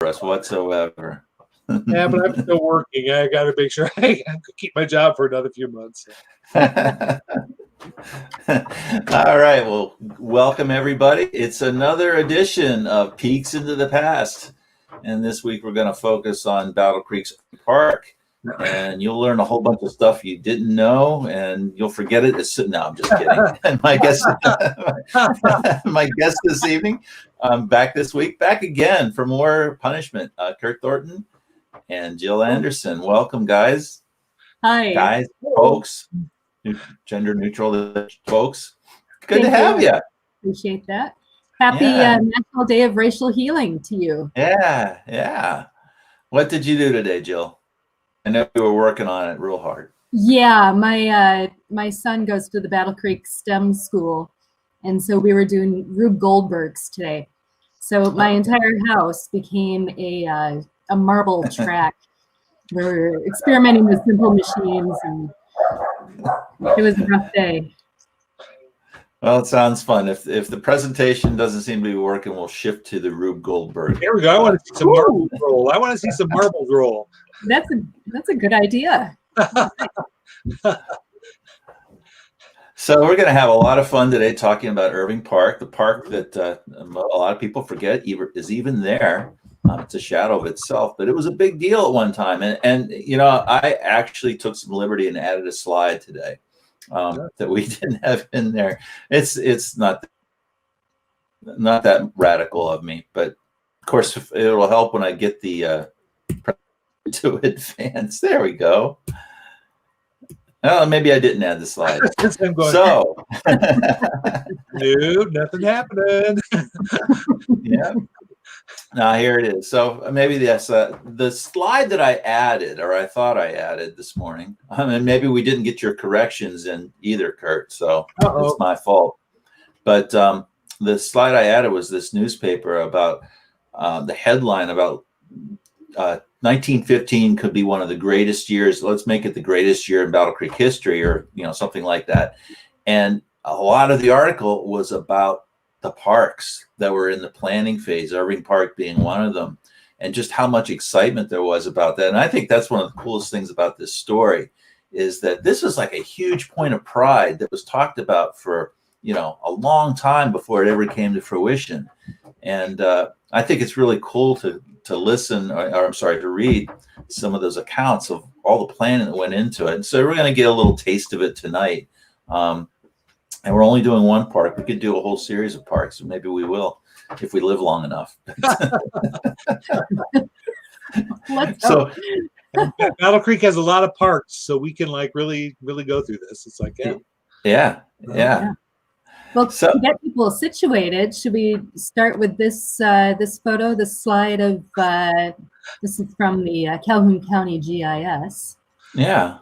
for us whatsoever. Yeah, but I'm still working. I got to make sure I keep my job for another few months. All right. Well, welcome everybody. It's another edition of Peeks into the Past. And this week we're going to focus on Battle Creek Park. And you'll learn a whole bunch of stuff you didn't know, and you'll forget it. No, I'm just kidding. And my guest this evening, back this week, back again for more punishment. Kurt Thornton and Jill Anderson. Welcome, guys. Hi. Guys, folks, gender neutral folks. Good to have you. Appreciate that. Happy National Day of Racial Healing to you. Yeah. What did you do today, Jill? I know you were working on it real hard. Yeah, my son goes to the Battle Creek STEM school, and so we were doing Rube Goldberg's today. So my entire house became a marble track. We were experimenting with simple machines, and it was a rough day. Well, it sounds fun. If the presentation doesn't seem to be working, we'll shift to the Rube Goldberg. Here we go. I want to see some marbles roll. I want to see some marbles roll. That's a good idea. So we're going to have a lot of fun today talking about Irving Park, the park that a lot of people forget is even there. It's a shadow of itself, but it was a big deal at one time. And you know, I actually took some liberty and added a slide today that we didn't have in there. It's not that radical of me, but of course it'll help when I get the to advance. There we go. Oh, maybe I didn't add the slide. So nope, nothing happening. Yeah. Now here it is. So maybe the slide that I added, or I thought I added this morning, and maybe we didn't get your corrections in either, Kurt. So it's my fault. But the slide I added was this newspaper about the headline about 1915 could be one of the greatest years. Let's make it the greatest year in Battle Creek history, or something like that. And a lot of the article was about the parks that were in the planning phase, Irving Park being one of them, and just how much excitement there was about that. And I think that's one of the coolest things about this story, is that this is like a huge point of pride that was talked about for a long time before it ever came to fruition. And I think it's really cool to listen, or I'm sorry, to read some of those accounts of all the planning that went into it. And so we're going to get a little taste of it tonight. And we're only doing one park. We could do a whole series of parks, and maybe we will if we live long enough. So Battle Creek has a lot of parks, so we can really go through this. It's like, yeah. Well, to get people situated, should we start with this photo, this slide of this is from the Calhoun County GIS. Yeah.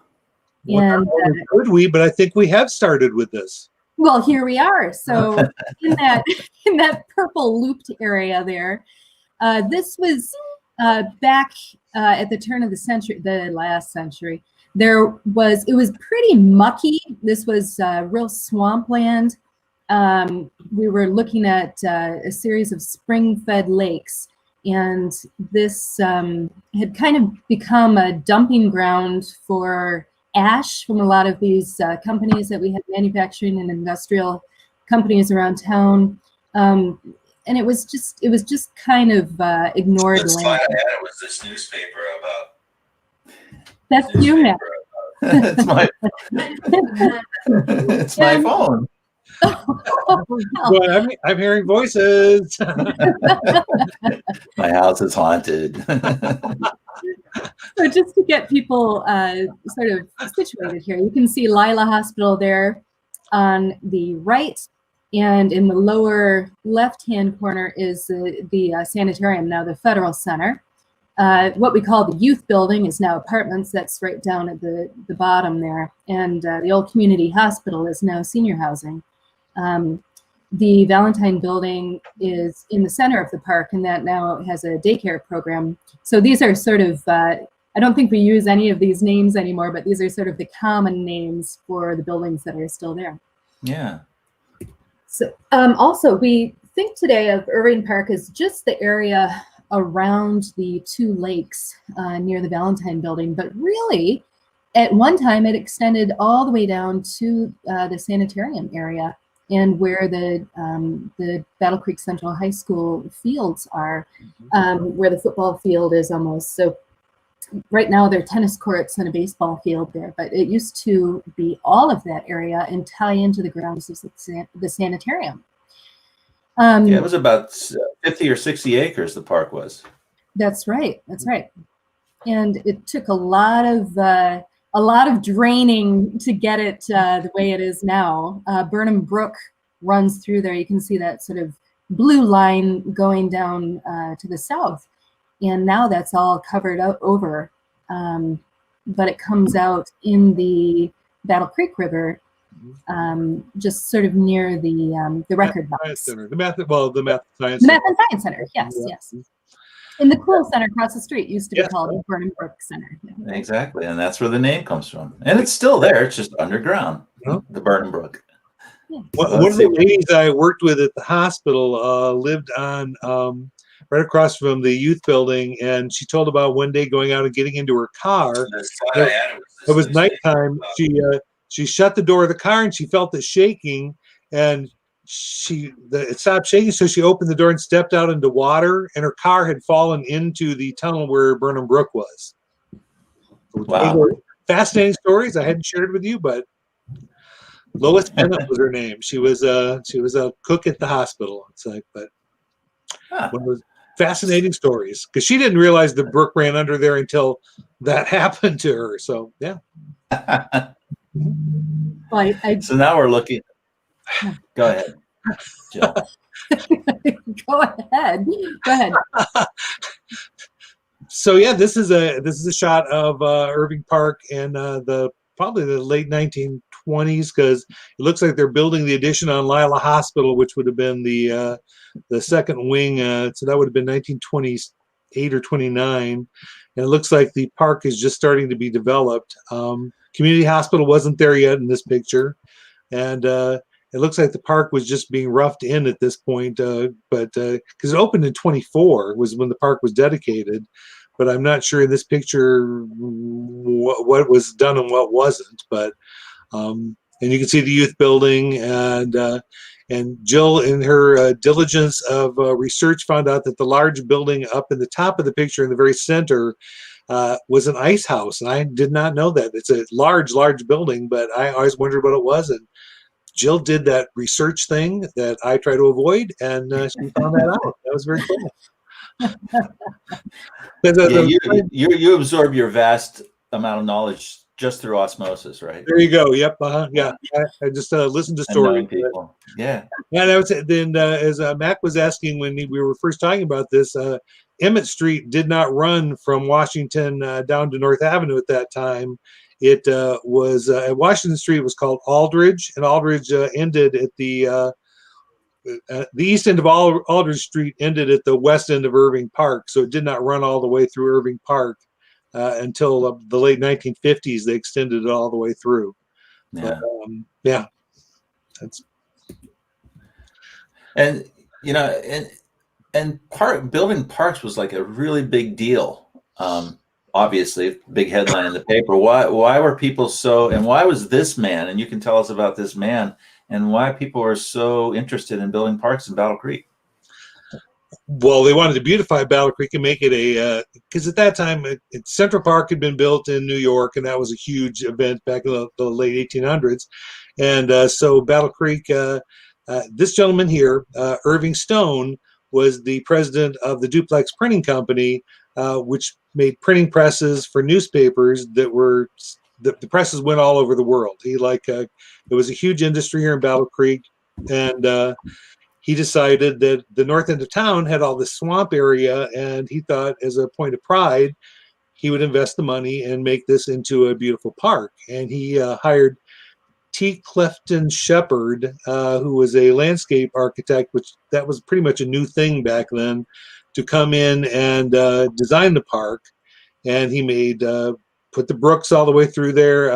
And could we? But I think we have started with this. Well, here we are. So in that purple looped area there, this was back at the turn of the century, the last century. It was pretty mucky. This was real swampland. We were looking at a series of spring-fed lakes, and this had kind of become a dumping ground for ash from a lot of these companies that we had, manufacturing and industrial companies around town, and it was just kind of ignored. The slide I had was this newspaper about. That's you, Matt. It's my phone. Well, I'm hearing voices. My house is haunted. So just to get people sort of situated here, you can see Lila Hospital there on the right, and in the lower left-hand corner is the sanitarium, now the Federal Center. What we call the youth building is now apartments. That's right down at the bottom there. And the old community hospital is now senior housing. The Valentine building is in the center of the park, and that now has a daycare program. So these are sort of, I don't think we use any of these names anymore, but these are sort of the common names for the buildings that are still there. Yeah. So also, we think today of Irving Park as just the area around the two lakes near the Valentine building, but really at one time it extended all the way down to the sanitarium area and where the Battle Creek Central High School fields are, where the football field is almost. So right now there are tennis courts and a baseball field there, but it used to be all of that area and tie into the grounds of the sanitarium. Yeah, it was about 50 or 60 acres, the park was. That's right. That's right. And it took a lot of draining to get it the way it is now. Burnham Brook runs through there. You can see that sort of blue line going down to the south. And now that's all covered over. But it comes out in the Battle Creek River, just sort of near the record box. The Math and Science The Math and Science Center, yes, yes. And the Cool Center across the street used to be called the Burnham Brook Center. Yeah. Exactly, and that's where the name comes from. And it's still there, it's just underground, the Burnham Brook. Yeah. One of the ladies I worked with at the hospital lived on right across from the youth building, and she told about one day going out and getting into her car. It was nighttime. She shut the door of the car and she felt it shaking, and it stopped shaking, so she opened the door and stepped out into water, and her car had fallen into the tunnel where Burnham Brook was. Wow. Fascinating stories. I hadn't shared it with you, but Lois Bennett was her name. She was a cook at the hospital. It's like, but one of those fascinating stories, because she didn't realize the brook ran under there until that happened to her. So yeah. Well, so now we're looking. Go ahead, Jill. Go ahead. So yeah, this is a shot of Irving Park and probably the late 1920s, because it looks like they're building the addition on Lila Hospital, which would have been the second wing. So that would have been 1928 or 29, and it looks like the park is just starting to be developed. Community hospital wasn't there yet in this picture, and it looks like the park was just being roughed in at this point, but because it opened in 24 was when the park was dedicated, but I'm not sure in this picture what was done and what wasn't. But and you can see the youth building, and Jill, in her diligence of research, found out that the large building up in the top of the picture in the very center was an ice house, and I did not know that. It's a large building, but I always wondered what it was, and Jill did that research thing that I try to avoid, and she found that out. That was very cool. You absorb your vast amount of knowledge just through osmosis, right? There you go. Yep. Yeah. I just listened to stories. Yeah. And I would say then, as Mac was asking when we were first talking about this, Emmett Street did not run from Washington down to North Avenue at that time. It was at Washington Street. It was called Aldridge, and Aldridge ended at the east end of Aldridge Street ended at the west end of Irving Park. So it did not run all the way through Irving Park until the late 1950s. They extended it all the way through. Yeah. But, yeah. That's. And building parks was like a really big deal. Obviously, big headline in the paper. Why were people so, and why was this man, and you can tell us about this man, and why people are so interested in building parks in Battle Creek? Well, they wanted to beautify Battle Creek and make it because at that time, Central Park had been built in New York, and that was a huge event back in the late 1800s. And so Battle Creek, this gentleman here, Irving Stone, was the president of the Duplex Printing Company, which made printing presses for newspapers that were, the presses went all over the world. It was a huge industry here in Battle Creek, and he decided that the north end of town had all this swamp area, and he thought, as a point of pride, he would invest the money and make this into a beautiful park. And he hired T. Clifton Shepard, who was a landscape architect, which that was pretty much a new thing back then, to come in and design the park. And he put the brooks all the way through there,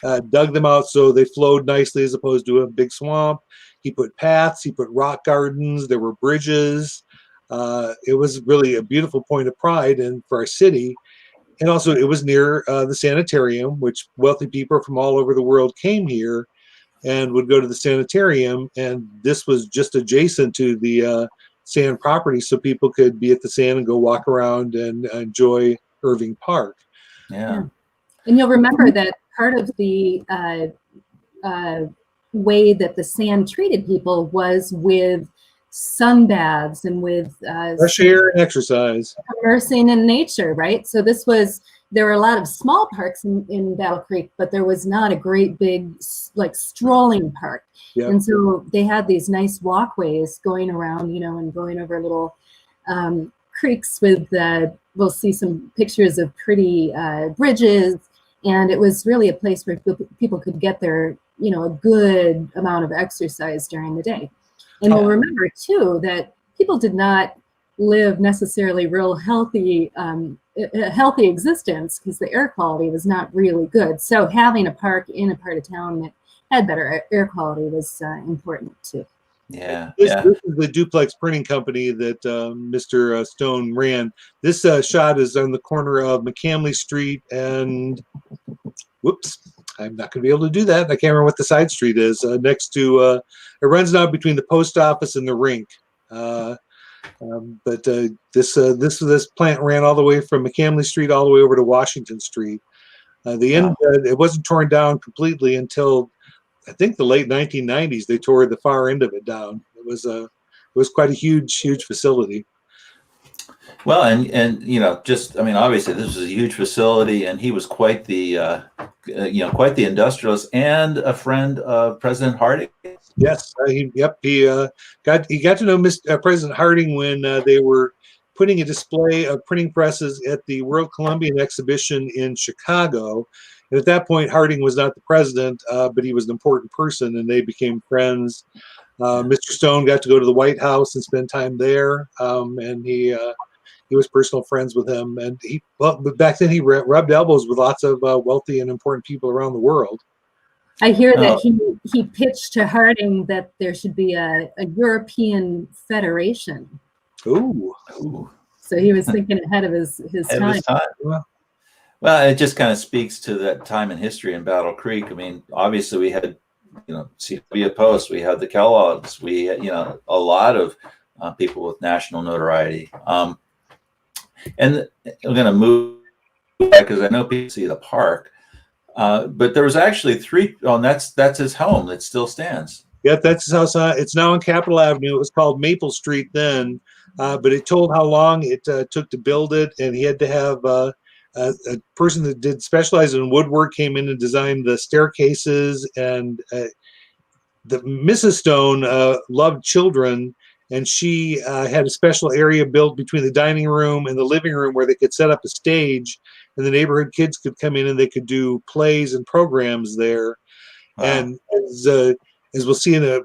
dug them out so they flowed nicely as opposed to a big swamp. He put paths, he put rock gardens, there were bridges. It was really a beautiful point of pride and for our city. And also, it was near the sanitarium, which wealthy people from all over the world came here and would go to the sanitarium. And this was just adjacent to the sand property, so people could be at the sand and go walk around and enjoy Irving Park. Yeah. And you'll remember that part of the way that the sand treated people was with sun baths and with Fresh air and exercise. immersing in nature, right? So there were a lot of small parks in Battle Creek, but there was not a great big like strolling park. Yep. And so they had these nice walkways going around, and going over little creeks with, we'll see some pictures of pretty bridges. And it was really a place where people could get their, a good amount of exercise during the day. And we'll remember too that people did not live necessarily real healthy existence because the air quality was not really good. So having a park in a part of town that had better air quality was important too. Yeah. This is the Duplex printing company that Mr. Stone ran. This shot is on the corner of McCamley Street and, whoops, I'm not going to be able to do that. I can't remember what the side street is. Next to, it runs now between the post office and the rink. But this plant ran all the way from McCamley Street all the way over to Washington Street. It wasn't torn down completely until I think the late 1990s. They tore the far end of it down. It was quite a huge facility. Well, and obviously this was a huge facility, and he was quite the quite the industrialist and a friend of President Harding. Yes, he got to know President Harding when they were putting a display of printing presses at the World Columbian Exhibition in Chicago. And at that point, Harding was not the president, but he was an important person, and they became friends. Mr. Stone got to go to the White House and spend time there, and he was personal friends with him. And but back then he rubbed elbows with lots of wealthy and important people around the world. I hear that he pitched to Harding that there should be a European federation. Ooh. So he was thinking ahead of his time. Well, it just kind of speaks to that time in history in Battle Creek. I mean, obviously we had, CW Post, we had the Kellogg's, we had, a lot of people with national notoriety. And we're going to move because I know people see the park. But there was actually three. Oh, and that's his home that still stands. Yeah, that's his house. It's now on Capitol Avenue. It was called Maple Street then, but it told how long it took to build it, and he had to have a person that did specialize in woodwork came in and designed the staircases. And the Mrs. Stone loved children, and she had a special area built between the dining room and the living room where they could set up a stage, and the neighborhood kids could come in and they could do plays and programs there. Wow. And as we'll see in a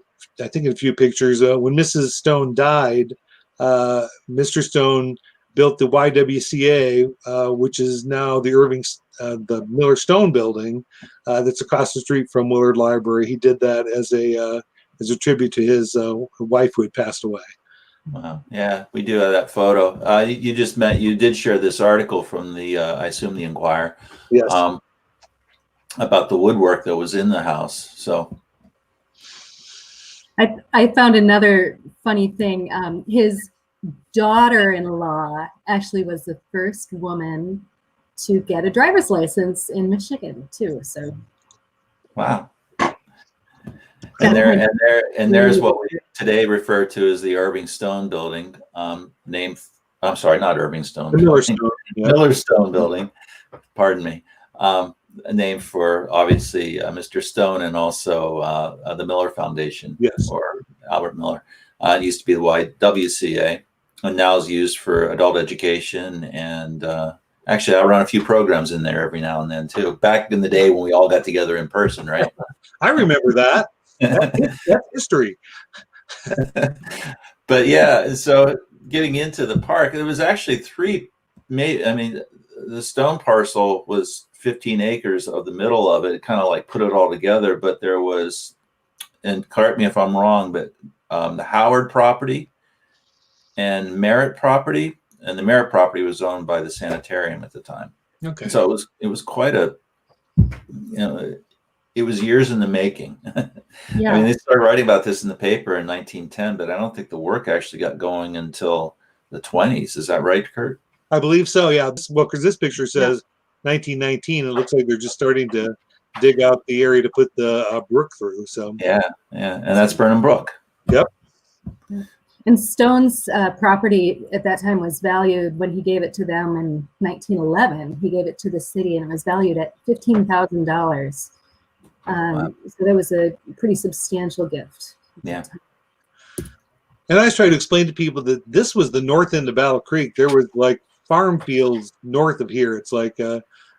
few pictures, when Mrs. Stone died, Mr. Stone built the YWCA, which is now the Miller Stone building, that's across the street from Willard Library. He did that as a tribute to his wife who had passed away. Wow. Yeah, we do have that photo. You did share this article from the, I assume the Enquirer. Yes. About the woodwork that was in the house. So I found another funny thing. His daughter-in-law actually was the first woman to get a driver's license in Michigan too. So wow. And there's what we today refer to as the Irving Stone building, named, I'm sorry, not Irving Stone. Miller Stone building, pardon me. Named for obviously Mr. Stone and also the Miller Foundation, yes, or Albert Miller. It used to be the YWCA, and now is used for adult education. And actually, I run a few programs in there every now and then too. Back in the day when we all got together in person, right? I remember that. That's history. But yeah, so getting into the park, there was actually the Stone parcel was 15 acres of the middle of it. It kind of like put it all together, but there was, and correct me if I'm wrong, but the Howard property and Merritt property, and the Merritt property was owned by the sanitarium at the time. Okay. So it was quite a, it was years in the making. Yeah. I mean, they started writing about this in the paper in 1910, but I don't think the work actually got going until the 20s. Is that right, Kurt? I believe so. Yeah. Well, because this picture says 1919, it looks like they're just starting to dig out the area to put the brook through. So yeah, and that's Burnham Brook. Yep. And Stone's property at that time was valued, when he gave it to them in 1911, he gave it to the city, and it was valued at $15,000. Wow. So that was a pretty substantial gift. Yeah. And I was trying to explain to people that this was the north end of Battle Creek. There was like farm fields north of here. It's like,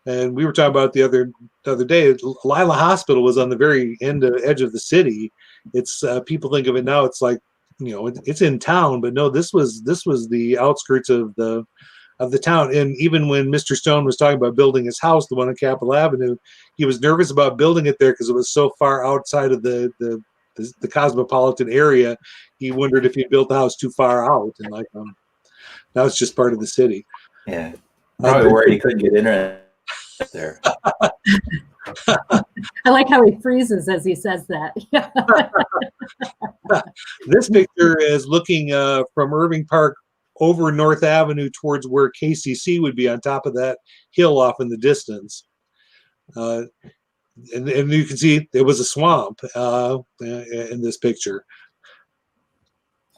and we were talking about the other day, Lila Hospital was on the very edge of the city. It's people think of it now, it's like, it's in town, but no, this was the outskirts of the town. And even when Mr. Stone was talking about building his house, the one on Capitol Avenue, he was nervous about building it there because it was so far outside of the cosmopolitan area. He wondered if he built the house too far out, and like now it's just part of the city. Yeah, probably worried he couldn't get internet there. I like how he freezes as he says that. This picture is looking from Irving Park over North Avenue towards where KCC would be, on top of that hill off in the distance. And you can see it was a swamp in this picture.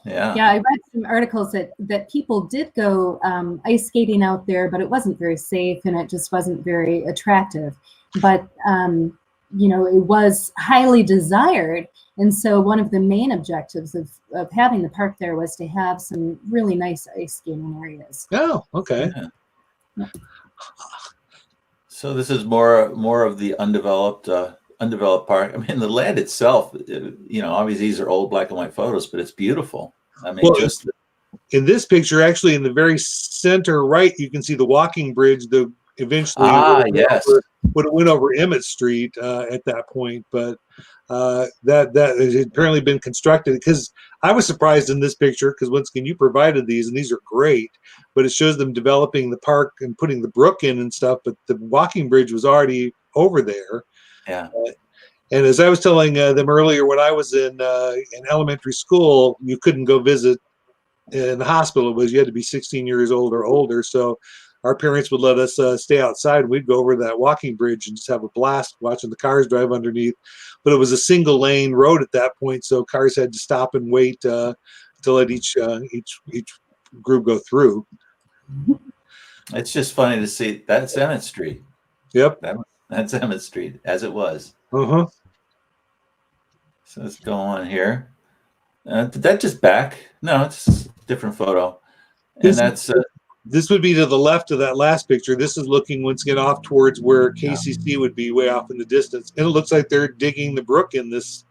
Yeah. Yeah, I read some articles that people did go ice skating out there, but it wasn't very safe and it just wasn't very attractive. But it was highly desired, and so one of the main objectives of having the park there was to have some really nice ice skating areas. Oh, okay. Yeah. So this is more of the undeveloped park. I mean, the land itself, obviously these are old black and white photos, but it's beautiful. I mean, just in this picture, actually, in the very center right, you can see the walking bridge. The eventually would have went over Emmett Street at that point, but that has apparently been constructed. Because I was surprised in this picture, because once again, you provided these, and these are great, but it shows them developing the park and putting the brook in and stuff, but the walking bridge was already over there. Yeah. And as I was telling them earlier, when I was in elementary school, you couldn't go visit in the hospital. You had to be 16 years old or older. So our parents would let us stay outside. We'd go over that walking bridge and just have a blast watching the cars drive underneath. But it was a single lane road at that point, so cars had to stop and wait to let each group go through. It's just funny to see. That's Emmett Street. Yep. That's Emmett Street as it was. Uh-huh. So let's go on here. Did that just back? No, it's a different photo. And This would be to the left of that last picture. This is looking once again off towards where KCC would be, way off in the distance. And it looks like they're digging the brook in these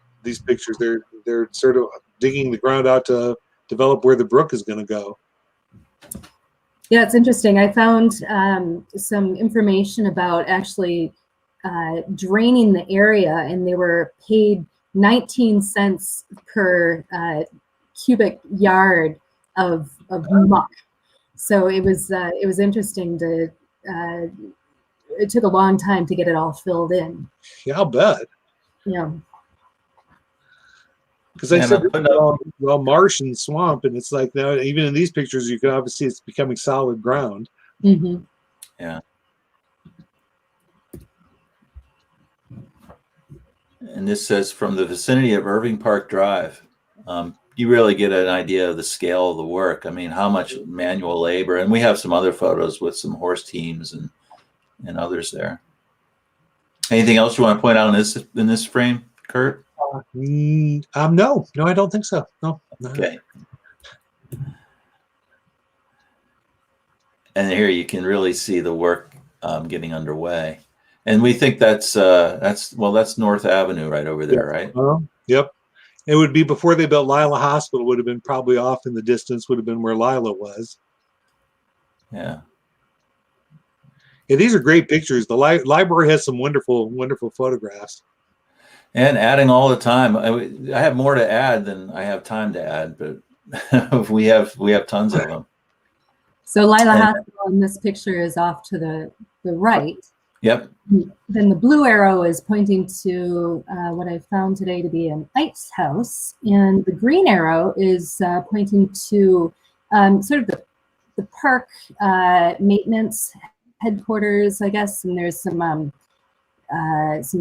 pictures. They're sort of digging the ground out to develop where the brook is going to go. Yeah, it's interesting. I found some information about actually draining the area, and they were paid 19 cents per cubic yard of muck. So it was interesting to. It took a long time to get it all filled in. Yeah, I'll bet. Yeah. Because I said it's all marsh and swamp, and it's like now even in these pictures you can obviously see it's becoming solid ground. Mm-hmm. Yeah. And this says from the vicinity of Irving Park Drive. You really get an idea of the scale of the work. I mean, how much manual labor, and we have some other photos with some horse teams and others there. Anything else you want to point out in this frame, Kurt? No, I don't think so. No. Okay. And here you can really see the work getting underway, and we think that's North Avenue right over there, right? Yep. It would be before they built Lila Hospital. Would have been probably off in the distance. Would have been where Lila was. Yeah. Yeah, these are great pictures. The library has some wonderful, wonderful photographs. And adding all the time. I have more to add than I have time to add, but we have tons of them. So Lila And- Hospital in this picture is off to the right. Yep. Then the blue arrow is pointing to what I found today to be an ice house, and the green arrow is pointing to sort of the park maintenance headquarters, I guess. And there's some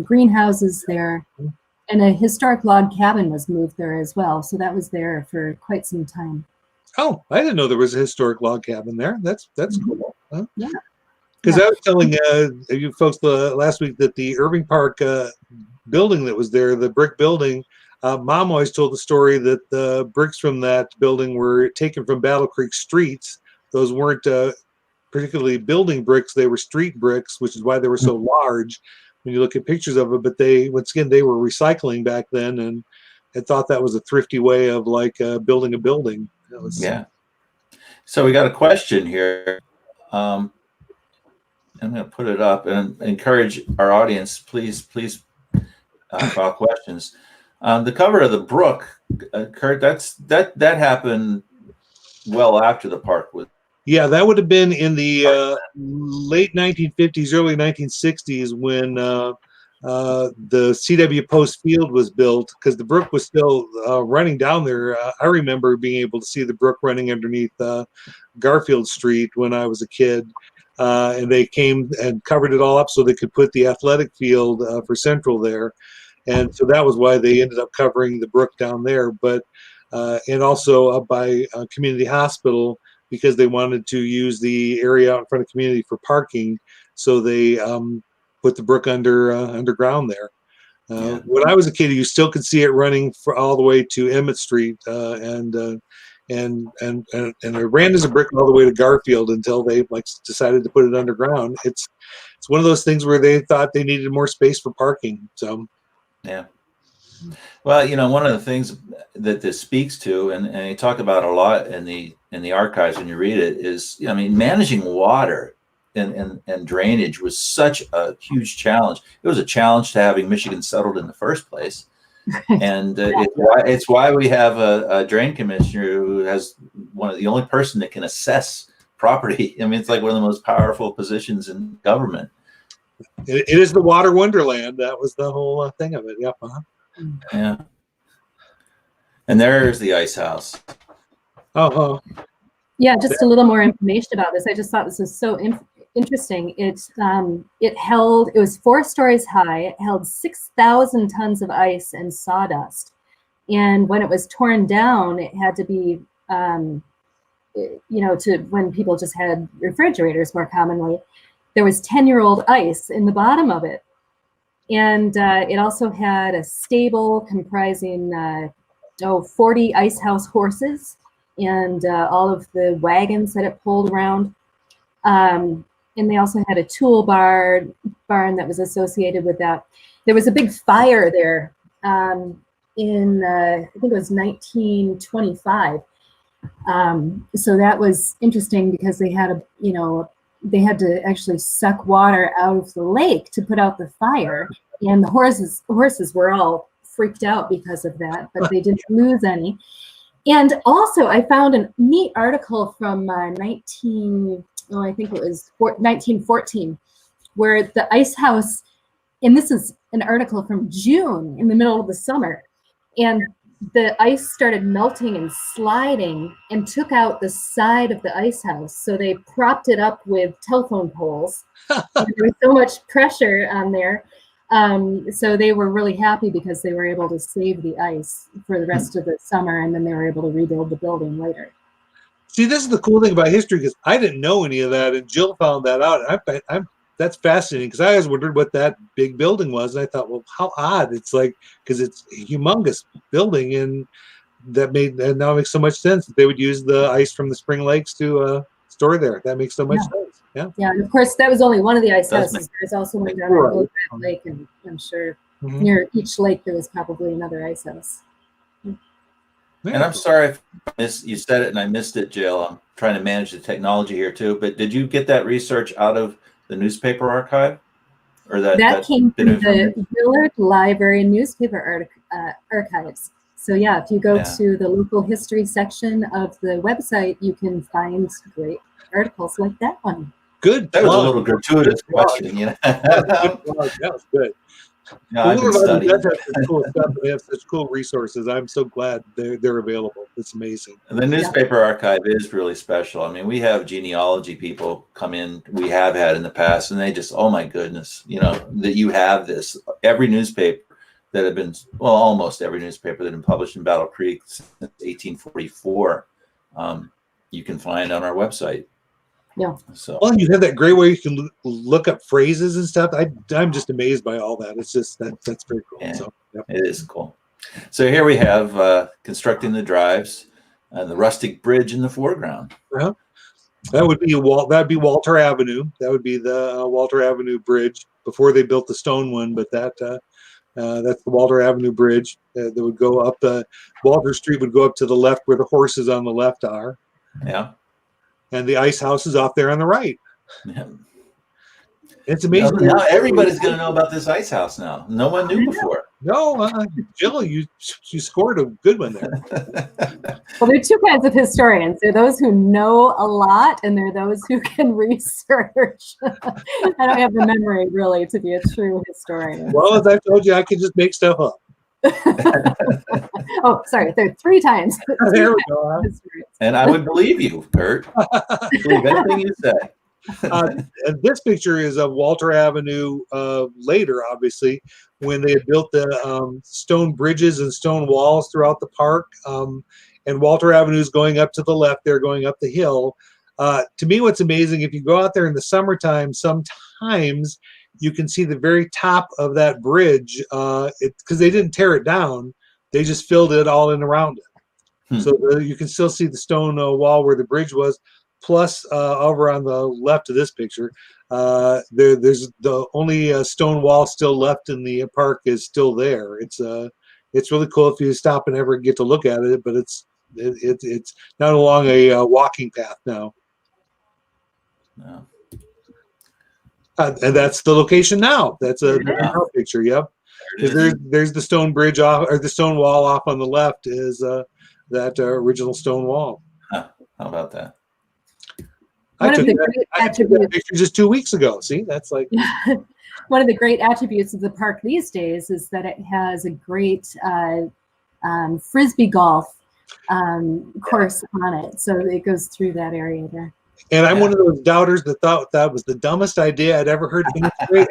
greenhouses there, and a historic log cabin was moved there as well. So that was there for quite some time. Oh, I didn't know there was a historic log cabin there. That's cool. Huh? Yeah. Because I was telling you folks last week that the Irving Park building that was there, the brick building, Mom always told the story that the bricks from that building were taken from Battle Creek streets. Those weren't particularly building bricks; they were street bricks, which is why they were so large. When you look at pictures of it, but they were recycling back then, and I thought that was a thrifty way of like building a building. Yeah. So we got a question here. I'm going to put it up and encourage our audience, please file questions. The cover of the Brook, Kurt, that happened well after the park was. Yeah, that would have been in the late 1950s, early 1960s when the CW Post Field was built, because the brook was still running down there. I remember being able to see the brook running underneath Garfield Street when I was a kid. And they came and covered it all up so they could put the athletic field for Central there. And so that was why they ended up covering the brook down there. But and also up by Community Hospital, because they wanted to use the area out in front of community for parking. So they put the brook underground there. When I was a kid, you still could see it running for all the way to Emmett Street, and it ran as a brick all the way to Garfield until they decided to put it underground. It's one of those things where they thought they needed more space for parking. So yeah. Well, one of the things that this speaks to, and you talk about a lot in the archives when you read it, is managing water and drainage was such a huge challenge. It was a challenge to having Michigan settled in the first place. And it's why we have a drain commissioner who has the only person that can assess property. It's like one of the most powerful positions in government. It is the water wonderland. That was the whole thing of it. Yep. Yeah. And there's the ice house. Oh. Yeah, just a little more information about this. I just thought this was so interesting. It was 4 stories high. It held 6,000 tons of ice and sawdust. And when it was torn down, it had to be, when people just had refrigerators more commonly, there was 10-year-old ice in the bottom of it. And it also had a stable comprising 40 ice house horses and all of the wagons that it pulled around. And they also had a tool barn that was associated with that. There was a big fire there in, I think it was 1925. So that was interesting because they had they had to actually suck water out of the lake to put out the fire. And the horses were all freaked out because of that, but they didn't lose any. And also I found a neat article from 1914, where the ice house, and this is an article from June in the middle of the summer, and the ice started melting and sliding and took out the side of the ice house. So they propped it up with telephone poles. There was so much pressure on there. So they were really happy because they were able to save the ice for the rest of the summer, and then they were able to rebuild the building later. See, this is the cool thing about history, because I didn't know any of that, and Jill found that out. That's fascinating, because I always wondered what that big building was, and I thought, well, how odd. It's like, because it's a humongous building, and now makes so much sense that they would use the ice from the Spring Lakes to store there. That makes so much sense. Yeah. Yeah, and of course that was only one of the ice houses. There's also one down at Old Red Lake, and I'm sure near each lake there was probably another ice house. And I'm sorry if you said it and I missed it, Jill. I'm trying to manage the technology here too. But did you get that research out of the newspaper archive, or that came from the Willard Library newspaper archives? So yeah, if you go Yeah. to the local history section of the website, you can find great articles like that one. Good That was a plug. little gratuitous Good plug. question, you know. Good plug. That was good. No, Well, I've been Little Rugby studying. does have such cool stuff. They have such cool resources. I'm so glad they're available. It's amazing. The newspaper archive is really special. I mean, we have genealogy people come in, we have had in the past, and they just, oh my goodness, you know, that you have this. Every newspaper that had been, well, almost every newspaper that had been published in Battle Creek since 1844, you can find on our website. Yeah. So, Well, you have that great way you can look up phrases and stuff. I'm just amazed by all that. It's just that's very cool. yeah, So, yep. it is cool. So here we have constructing the drives and the rustic bridge in the foreground. Uh-huh. That'd be Walter Avenue. That would be the Walter Avenue Bridge before they built the stone one. But that's the Walter Avenue Bridge that would go up. Walter Street would go up to the left where the horses on the left are. Yeah. And the ice house is off there on the right. Yeah. It's amazing. Now everybody's going to know about this ice house now. No one knew before. No, Jill, you scored a good one there. Well, there are two kinds of historians. There are those who know a lot, and there are those who can research. I don't have the memory, really, to be a true historian. Well, as I told you, I can just make stuff up. Oh, sorry. There are three times. There we go. Huh? And I would believe you, Kurt. Believe anything you say. And this picture is of Walter Avenue later, obviously, when they had built the stone bridges and stone walls throughout the park. And Walter Avenue is going up to the left. They're going up the hill. To me, what's amazing, if you go out there in the summertime, sometimes you can see the very top of that bridge because they didn't tear it down. They just filled it all in around it. So you can still see the stone wall where the bridge was. Plus, over on the left of this picture, there's the only stone wall still left in the park is still there. It's really cool if you stop and ever get to look at it, but it's not along a walking path now. No. And that's the location now. That's a picture. Yep. There's the stone bridge off, or the stone wall off on the left is that original stone wall. Huh. How about that? I took that picture just 2 weeks ago. See, that's like one of the great attributes of the park these days is that it has a great frisbee golf course on it. So it goes through that area there. And I'm one of those doubters that thought that was the dumbest idea I'd ever heard. And it's great.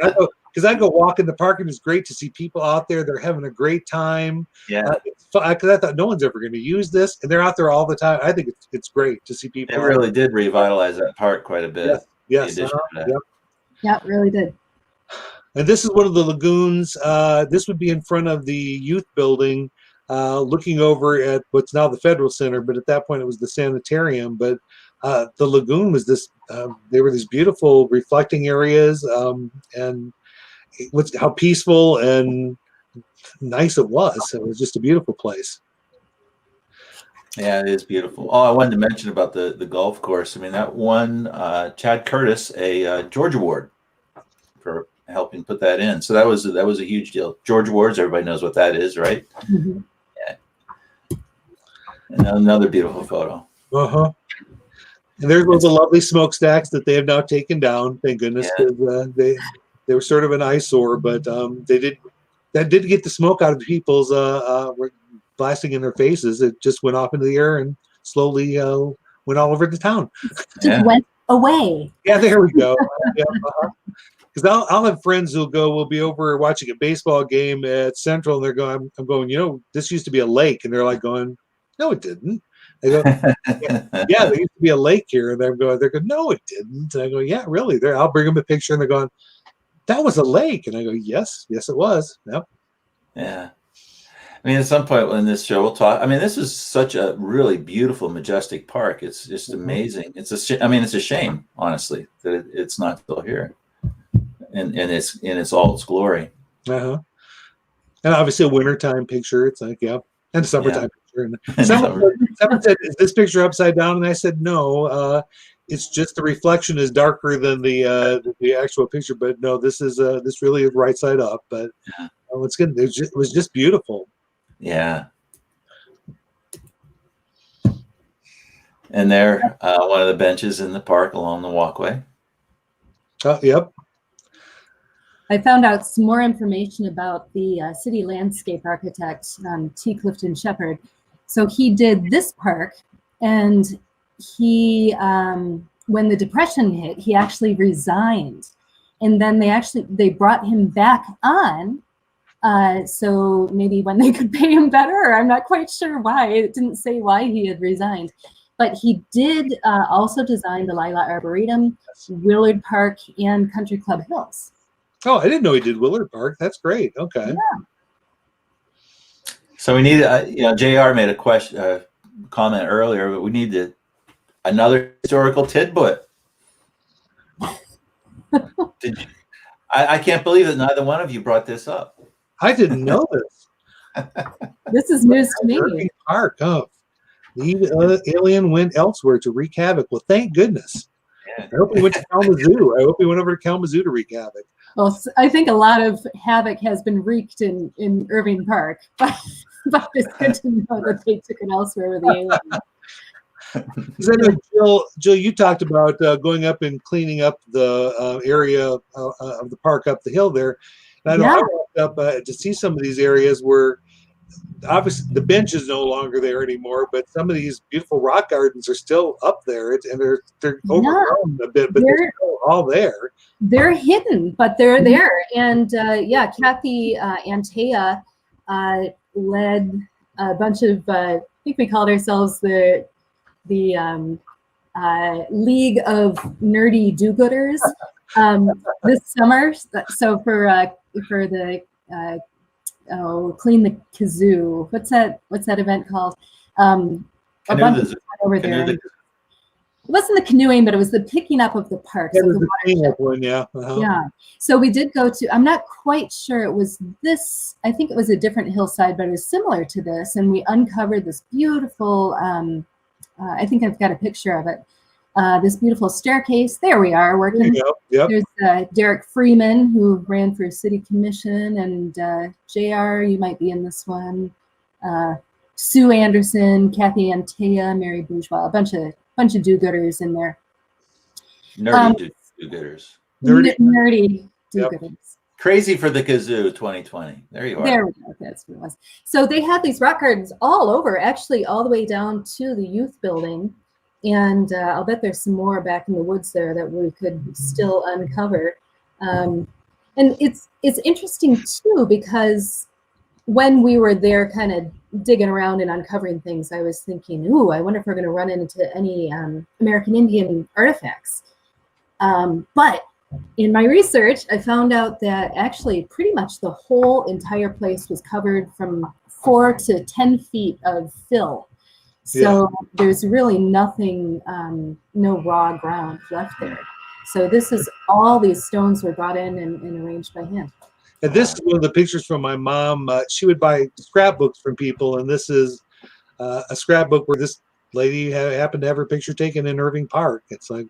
I go walk in the park, and it's great to see people out there. They're having a great time. Yeah. Because I thought no one's ever going to use this, and they're out there all the time. I think it's great to see people. It really did revitalize that park quite a bit. Yes. Yeah, it really did. And this is one of the lagoons. This would be in front of the youth building, looking over at what's now the Federal Center, but at that point it was the sanitarium. But the lagoon was this. They were these beautiful reflecting areas, and how peaceful and nice it was. It was just a beautiful place. Yeah, it is beautiful. Oh, I wanted to mention about the golf course. I mean, that won Chad Curtis a George Award for helping put that in. So that was a huge deal. George Awards, everybody knows what that is, right? Mm-hmm. Yeah. And another beautiful photo. Uh-huh. And there's those lovely smokestacks that they have now taken down. Thank goodness, because they were sort of an eyesore, but that did get the smoke out of people's blasting in their faces. It just went off into the air and slowly went all over the town. Just went away. Yeah, there we go. Because I'll have friends we'll be over watching a baseball game at Central, and they're going, I'm going, this used to be a lake, and they're like going, no, it didn't. I go, yeah, there used to be a lake here, and they're going, no, it didn't. And I go, yeah, really? I'll bring them a picture, and they're going, that was a lake, and I go, yes, it was. Yep. Yeah. I mean, at some point in this show, we'll talk. I mean, this is such a really beautiful, majestic park. It's just amazing. It's a shame, honestly, that it's not still here, and it's in all its glory. Uh-huh. And obviously a wintertime picture. It's like, and a summertime picture. And someone said, is this picture upside down? And I said, no. It's just the reflection is darker than the actual picture. But no, this really is right side up. But it's good. It was just beautiful. Yeah. And there, one of the benches in the park along the walkway. Oh, yep. I found out some more information about the city landscape architect, T. Clifton Shepherd. So he did this park, and he, when the Depression hit, he actually resigned. And then they brought him back on. So maybe when they could pay him better, or I'm not quite sure why. It didn't say why he had resigned. But he did also design the Lila Arboretum, Willard Park, and Country Club Hills. Oh, I didn't know he did Willard Park. That's great. Okay. Yeah. So we need, JR made a comment earlier, but we need another historical tidbit. I can't believe that neither one of you brought this up. I didn't know this. This is news to me. Irving Park. Oh, the alien went elsewhere to wreak havoc. Well, thank goodness. Yeah. I hope he went to Kalamazoo. I hope he went over to Kalamazoo to wreak havoc. Well, I think a lot of havoc has been wreaked in Irving Park, but it's good to know that they took it elsewhere with the alien. Jill, you talked about going up and cleaning up the area of the park up the hill there. And I know I walked up to see some of these areas where obviously the bench is no longer there anymore, but some of these beautiful rock gardens are still up there, and they're overgrown a bit, but they're still all there. They're hidden, but they're there. And Kathy Antea led a bunch of, I think we called ourselves the League of Nerdy Do-Gooders this summer. So for the Clean the Kazoo. What's that event called? A bunch of over there. It wasn't the canoeing, but it was the picking up of the park. Yeah, So the cleanup one, yeah. Uh-huh. Yeah. So we did go to, I'm not quite sure it was this, I think it was a different hillside, but it was similar to this. And we uncovered this beautiful, I think I've got a picture of it. This beautiful staircase. There we are working. Yep. There's Derek Freeman, who ran for city commission, and JR, you might be in this one. Sue Anderson, Kathy Antea, Mary Bourgeois, a bunch of do-gooders in there. Nerdy do-gooders. Nerdy do-gooders. Yep. Crazy for the Kazoo 2020. There you are. There we go. That's what it was. So they had these rock gardens all over, actually all the way down to the youth building. And I'll bet there's some more back in the woods there that we could still uncover. And it's interesting too, because when we were there kind of digging around and uncovering things, I was thinking, ooh, I wonder if we're going to run into any American Indian artifacts. But in my research, I found out that actually pretty much the whole entire place was covered from 4 to 10 feet of fill. So there's really nothing, no raw ground left there. So this is, all these stones were brought in and arranged by hand. And this is one of the pictures from my mom. She would buy scrapbooks from people, and this is a scrapbook where this lady happened to have her picture taken in Irving Park. It's like,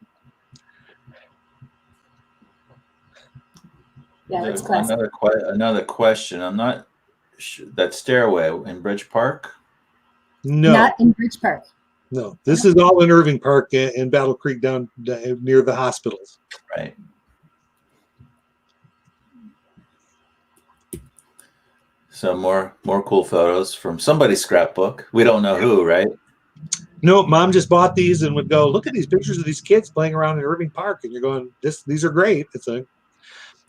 yeah, it's classic. Another question. I'm not sure, that stairway in Bridge Park? No, not in Bridge Park. No, this is all in Irving Park in Battle Creek down near the hospitals. Right. So more cool photos from somebody's scrapbook. We don't know who, right? No, Mom just bought these and would go, look at these pictures of these kids playing around in Irving Park, and you're going, these are great. It's like,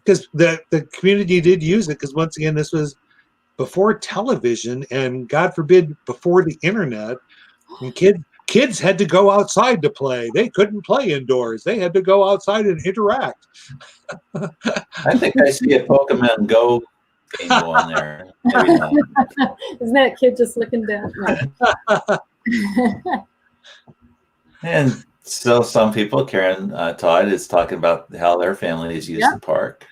because the community did use it, because once again, this was before television, and God forbid, before the internet. And kids had to go outside to play. They couldn't play indoors. They had to go outside and interact. I think I see a Pokemon Go game on there. Isn't that a kid just looking down? And so some people, Karen Todd is talking about how their families use the park.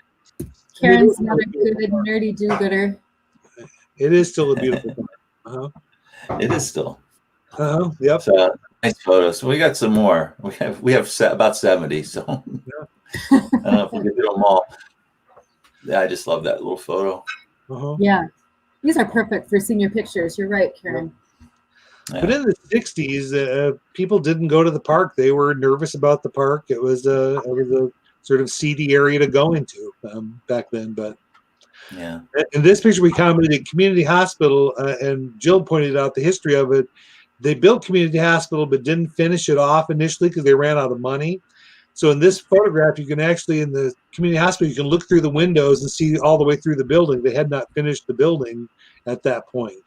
Karen's another good nerdy do-gooder. It is still a beautiful park. Uh-huh. It is still. Yep. So nice photos. So we got some more. We have about 70. So I don't know if we can do them all. Yeah, I just love that little photo. Yeah, these are perfect for senior pictures. You're right, Karen. But in the 60s, people didn't go to the park. They were nervous about the park. It was a sort of seedy area to go into back then. But yeah. in this picture, we commented community hospital, and Jill pointed out the history of it. They built community hospital, but didn't finish it off initially because they ran out of money. So in this photograph, you can actually, in the community hospital, you can look through the windows and see all the way through the building. They had not finished the building at that point.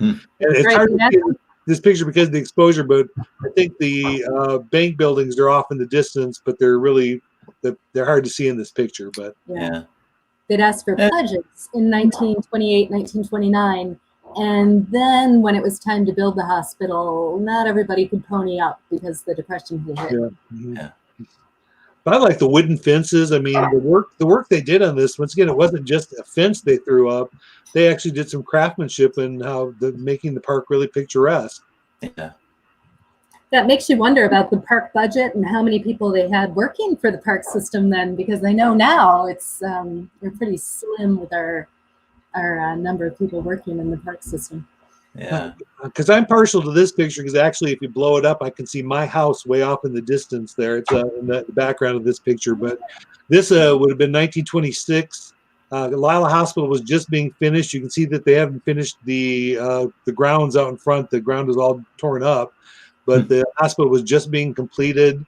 And it's hard to see this picture because of the exposure, but I think the bank buildings are off in the distance, but they're hard to see in this picture. But yeah. They'd asked for pledges in 1928, 1929. And then when it was time to build the hospital, not everybody could pony up because the Depression had hit. Yeah. Yeah. But I like the wooden fences. I mean, the work they did on this, once again, it wasn't just a fence they threw up. They actually did some craftsmanship in how making the park really picturesque. Yeah. That makes you wonder about the park budget and how many people they had working for the park system then, because I know now it's we're pretty slim with our number of people working in the park system. Yeah. Because I'm partial to this picture because actually if you blow it up, I can see my house way off in the distance there. It's in the background of this picture. But this would have been 1926. Lila Hospital was just being finished. You can see that they haven't finished the grounds out in front. The ground is all torn up. But the hospital was just being completed.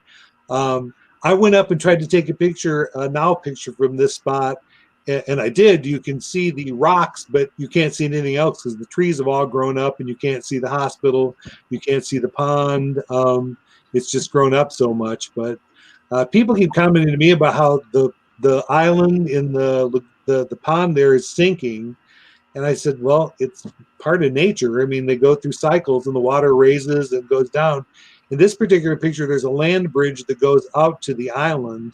I went up and tried to take a picture from this spot. And I did. You can see the rocks, but you can't see anything else because the trees have all grown up and you can't see the hospital. You can't see the pond. It's just grown up so much. But people keep commenting to me about how the island in the pond there is sinking. And I said, well, it's part of nature. I mean, they go through cycles and the water raises and goes down. In this particular picture, there's a land bridge that goes out to the island.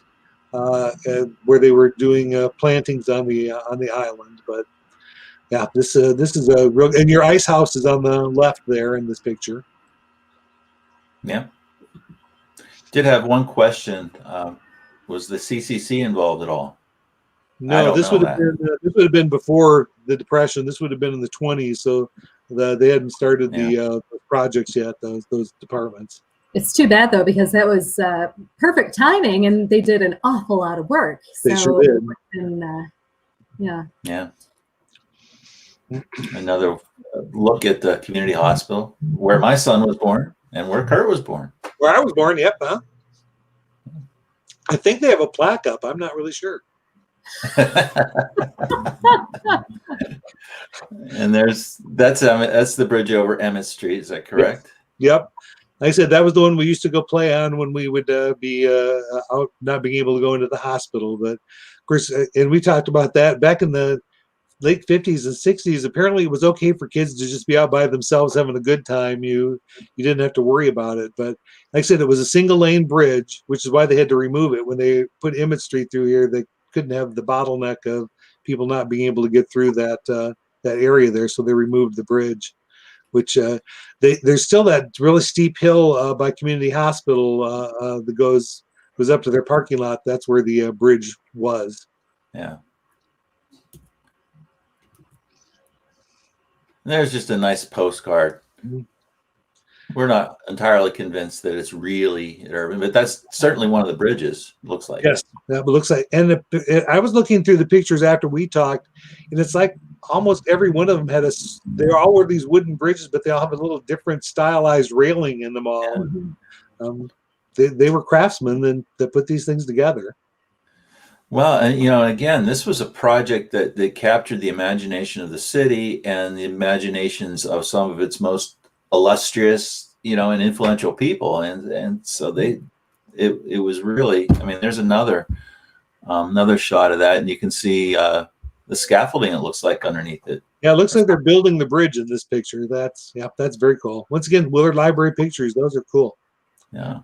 Where they were doing plantings on the island, but yeah, this is a real. And your ice house is on the left there in this picture. Yeah. Did have one question. Was the CCC involved at all? No, this would have been before the Depression. This would have been in the 1920s, so they hadn't started the projects yet. Those departments. It's too bad though, because that was perfect timing, and they did an awful lot of work. They sure did. And, yeah. Another look at the community hospital where my son was born and where Kurt was born. Where I was born, yep. Huh? I think they have a plaque up. I'm not really sure. And that's the bridge over Emmett Street. Is that correct? Yep. Like I said, that was the one we used to go play on when we would be out, not being able to go into the hospital. But of course, and we talked about that back in the late 50s and 60s. Apparently, it was okay for kids to just be out by themselves having a good time. You didn't have to worry about it. But like I said, it was a single lane bridge, which is why they had to remove it when they put Emmett Street through here. They couldn't have the bottleneck of people not being able to get through that area there, so they removed the bridge. Which there's still that really steep hill by Community Hospital that goes up to their parking lot. That's where the bridge was. Yeah. There's just a nice postcard. Mm-hmm. We're not entirely convinced that it's really at Irving, but that's certainly one of the bridges. Looks like. Yes, that looks like. And I was looking through the pictures after we talked, and it's like almost every one of them had they all were these wooden bridges, but they all have a little different stylized railing in them all. Yeah. They were craftsmen that put these things together. Well, and again, this was a project that captured the imagination of the city and the imaginations of some of its most illustrious, and influential people, and so it was really. I mean, there's another shot of that, and you can see the scaffolding. It looks like underneath it. Yeah, it looks like they're building the bridge in this picture. That's very cool. Once again, Willard Library pictures. Those are cool. Yeah,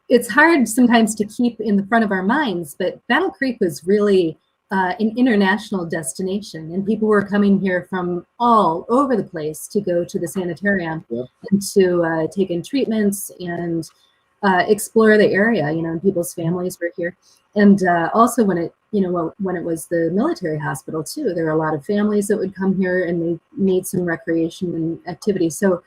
it's hard sometimes to keep in the front of our minds, but Battle Creek was really an international destination, and people were coming here from all over the place to go to the sanitarium and to take in treatments and explore the area. And people's families were here, and also when it was the military hospital too, there were a lot of families that would come here and they need some recreation and activity. So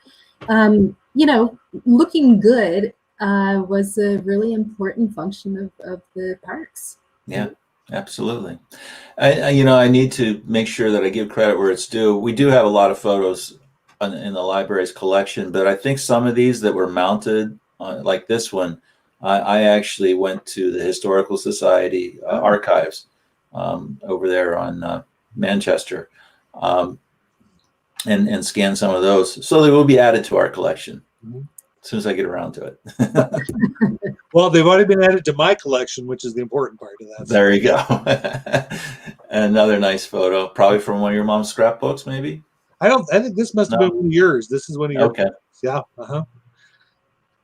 looking good was a really important function of the parks. Yeah, absolutely. I need to make sure that I give credit where it's due. We do have a lot of photos in the library's collection, but I think some of these that were mounted, like this one, I actually went to the Historical Society archives over there on Manchester, and scanned some of those. So they will be added to our collection as soon as I get around to it. Well, they've already been added to my collection, which is the important part of that. There you go. Another nice photo, probably from one of your mom's scrapbooks, maybe. I think this must have been one of yours. This is one of your. Okay. Yeah.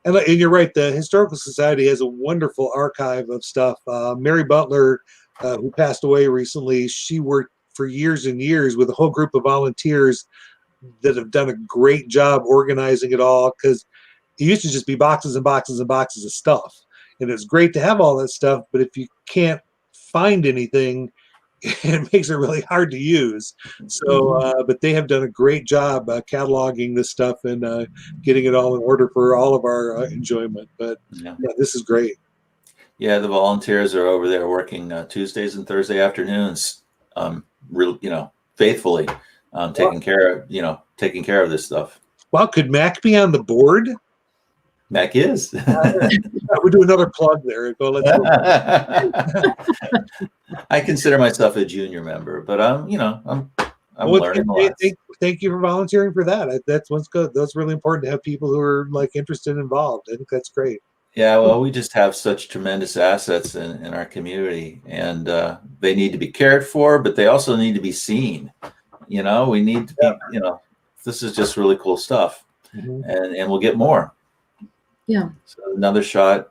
And you're right. The Historical Society has a wonderful archive of stuff. Mary Butler, who passed away recently, she worked for years and years with a whole group of volunteers that have done a great job organizing it all, because it used to just be boxes and boxes and boxes of stuff. And it's great to have all that stuff, but if you can't find anything, it makes it really hard to use. So, but they have done a great job cataloging this stuff and getting it all in order for all of our enjoyment. But yeah, this is great. Yeah, the volunteers are over there working Tuesdays and Thursday afternoons, faithfully, taking care of this stuff. Wow, could Mac be on the board? Mac is. We'll do another plug there. I consider myself a junior member, but I'm learning a lot. Thank you for volunteering for that. That's what's good. That's really important to have people who are interested and involved. I think that's great. Yeah, well, we just have such tremendous assets in our community, and they need to be cared for, but they also need to be seen. We need to be, this is just really cool stuff, and we'll get more. Yeah. So another shot.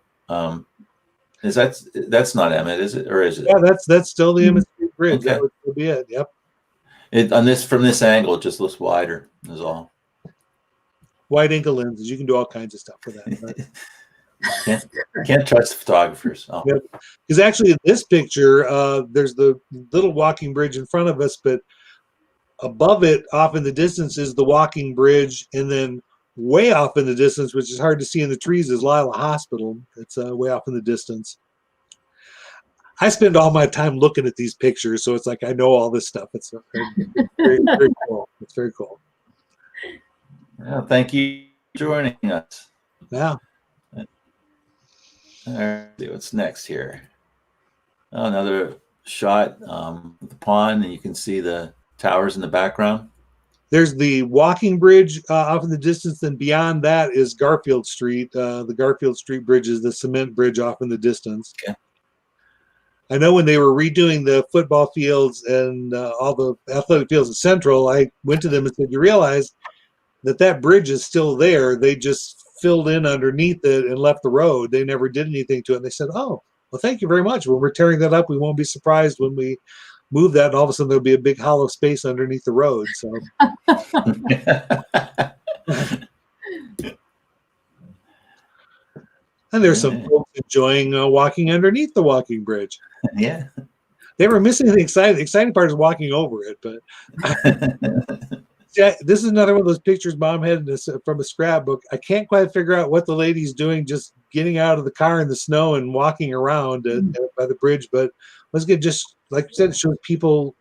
Is that's not Emmett, is it, or is it? Yeah, that's still the Emmett Street Bridge. Okay. That would still be it. Yep. From this angle, it just looks wider. Is all. Wide angle lenses. You can do all kinds of stuff with that. Can't trust the photographers. Oh. Because actually, in this picture, there's the little walking bridge in front of us, but above it, off in the distance, is the walking bridge, and then way off in the distance, which is hard to see in the trees, is Lila Hospital. It's way off in the distance. I spend all my time looking at these pictures, so it's like I know all this stuff. It's very, very cool. It's very cool. Well, thank you for joining us. Yeah. All right, see what's next here. Oh, another shot of the pond, and you can see the towers in the background. There's the walking bridge off in the distance, and beyond that is Garfield Street. The Garfield Street Bridge is the cement bridge off in the distance. Okay. I know when they were redoing the football fields and all the athletic fields at Central, I went to them and said, "You realize that bridge is still there. They just filled in underneath it and left the road. They never did anything to it." And they said, "Oh, well, thank you very much. When we're tearing that up, we won't be surprised when we move that, and all of a sudden there'll be a big hollow space underneath the road." So, and there's some folks enjoying walking underneath the walking bridge. Yeah, they were missing the exciting. The exciting part is walking over it, but. Yeah, this is another one of those pictures Mom had from a scrapbook. I can't quite figure out what the lady's doing, just getting out of the car in the snow and walking around by the bridge. But once again, just like you said, it shows people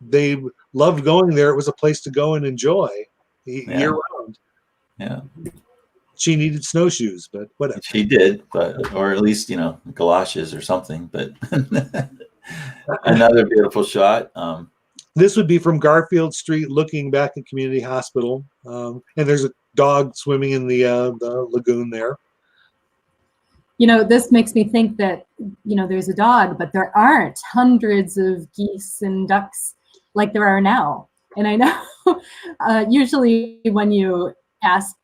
they loved going there. It was a place to go and enjoy year round. Yeah. She needed snowshoes, but whatever. She did, or at least galoshes or something. But another beautiful shot. This would be from Garfield Street, looking back at Community Hospital, and there's a dog swimming in the lagoon there. This makes me think that there's a dog, but there aren't hundreds of geese and ducks like there are now. And I know usually when you ask,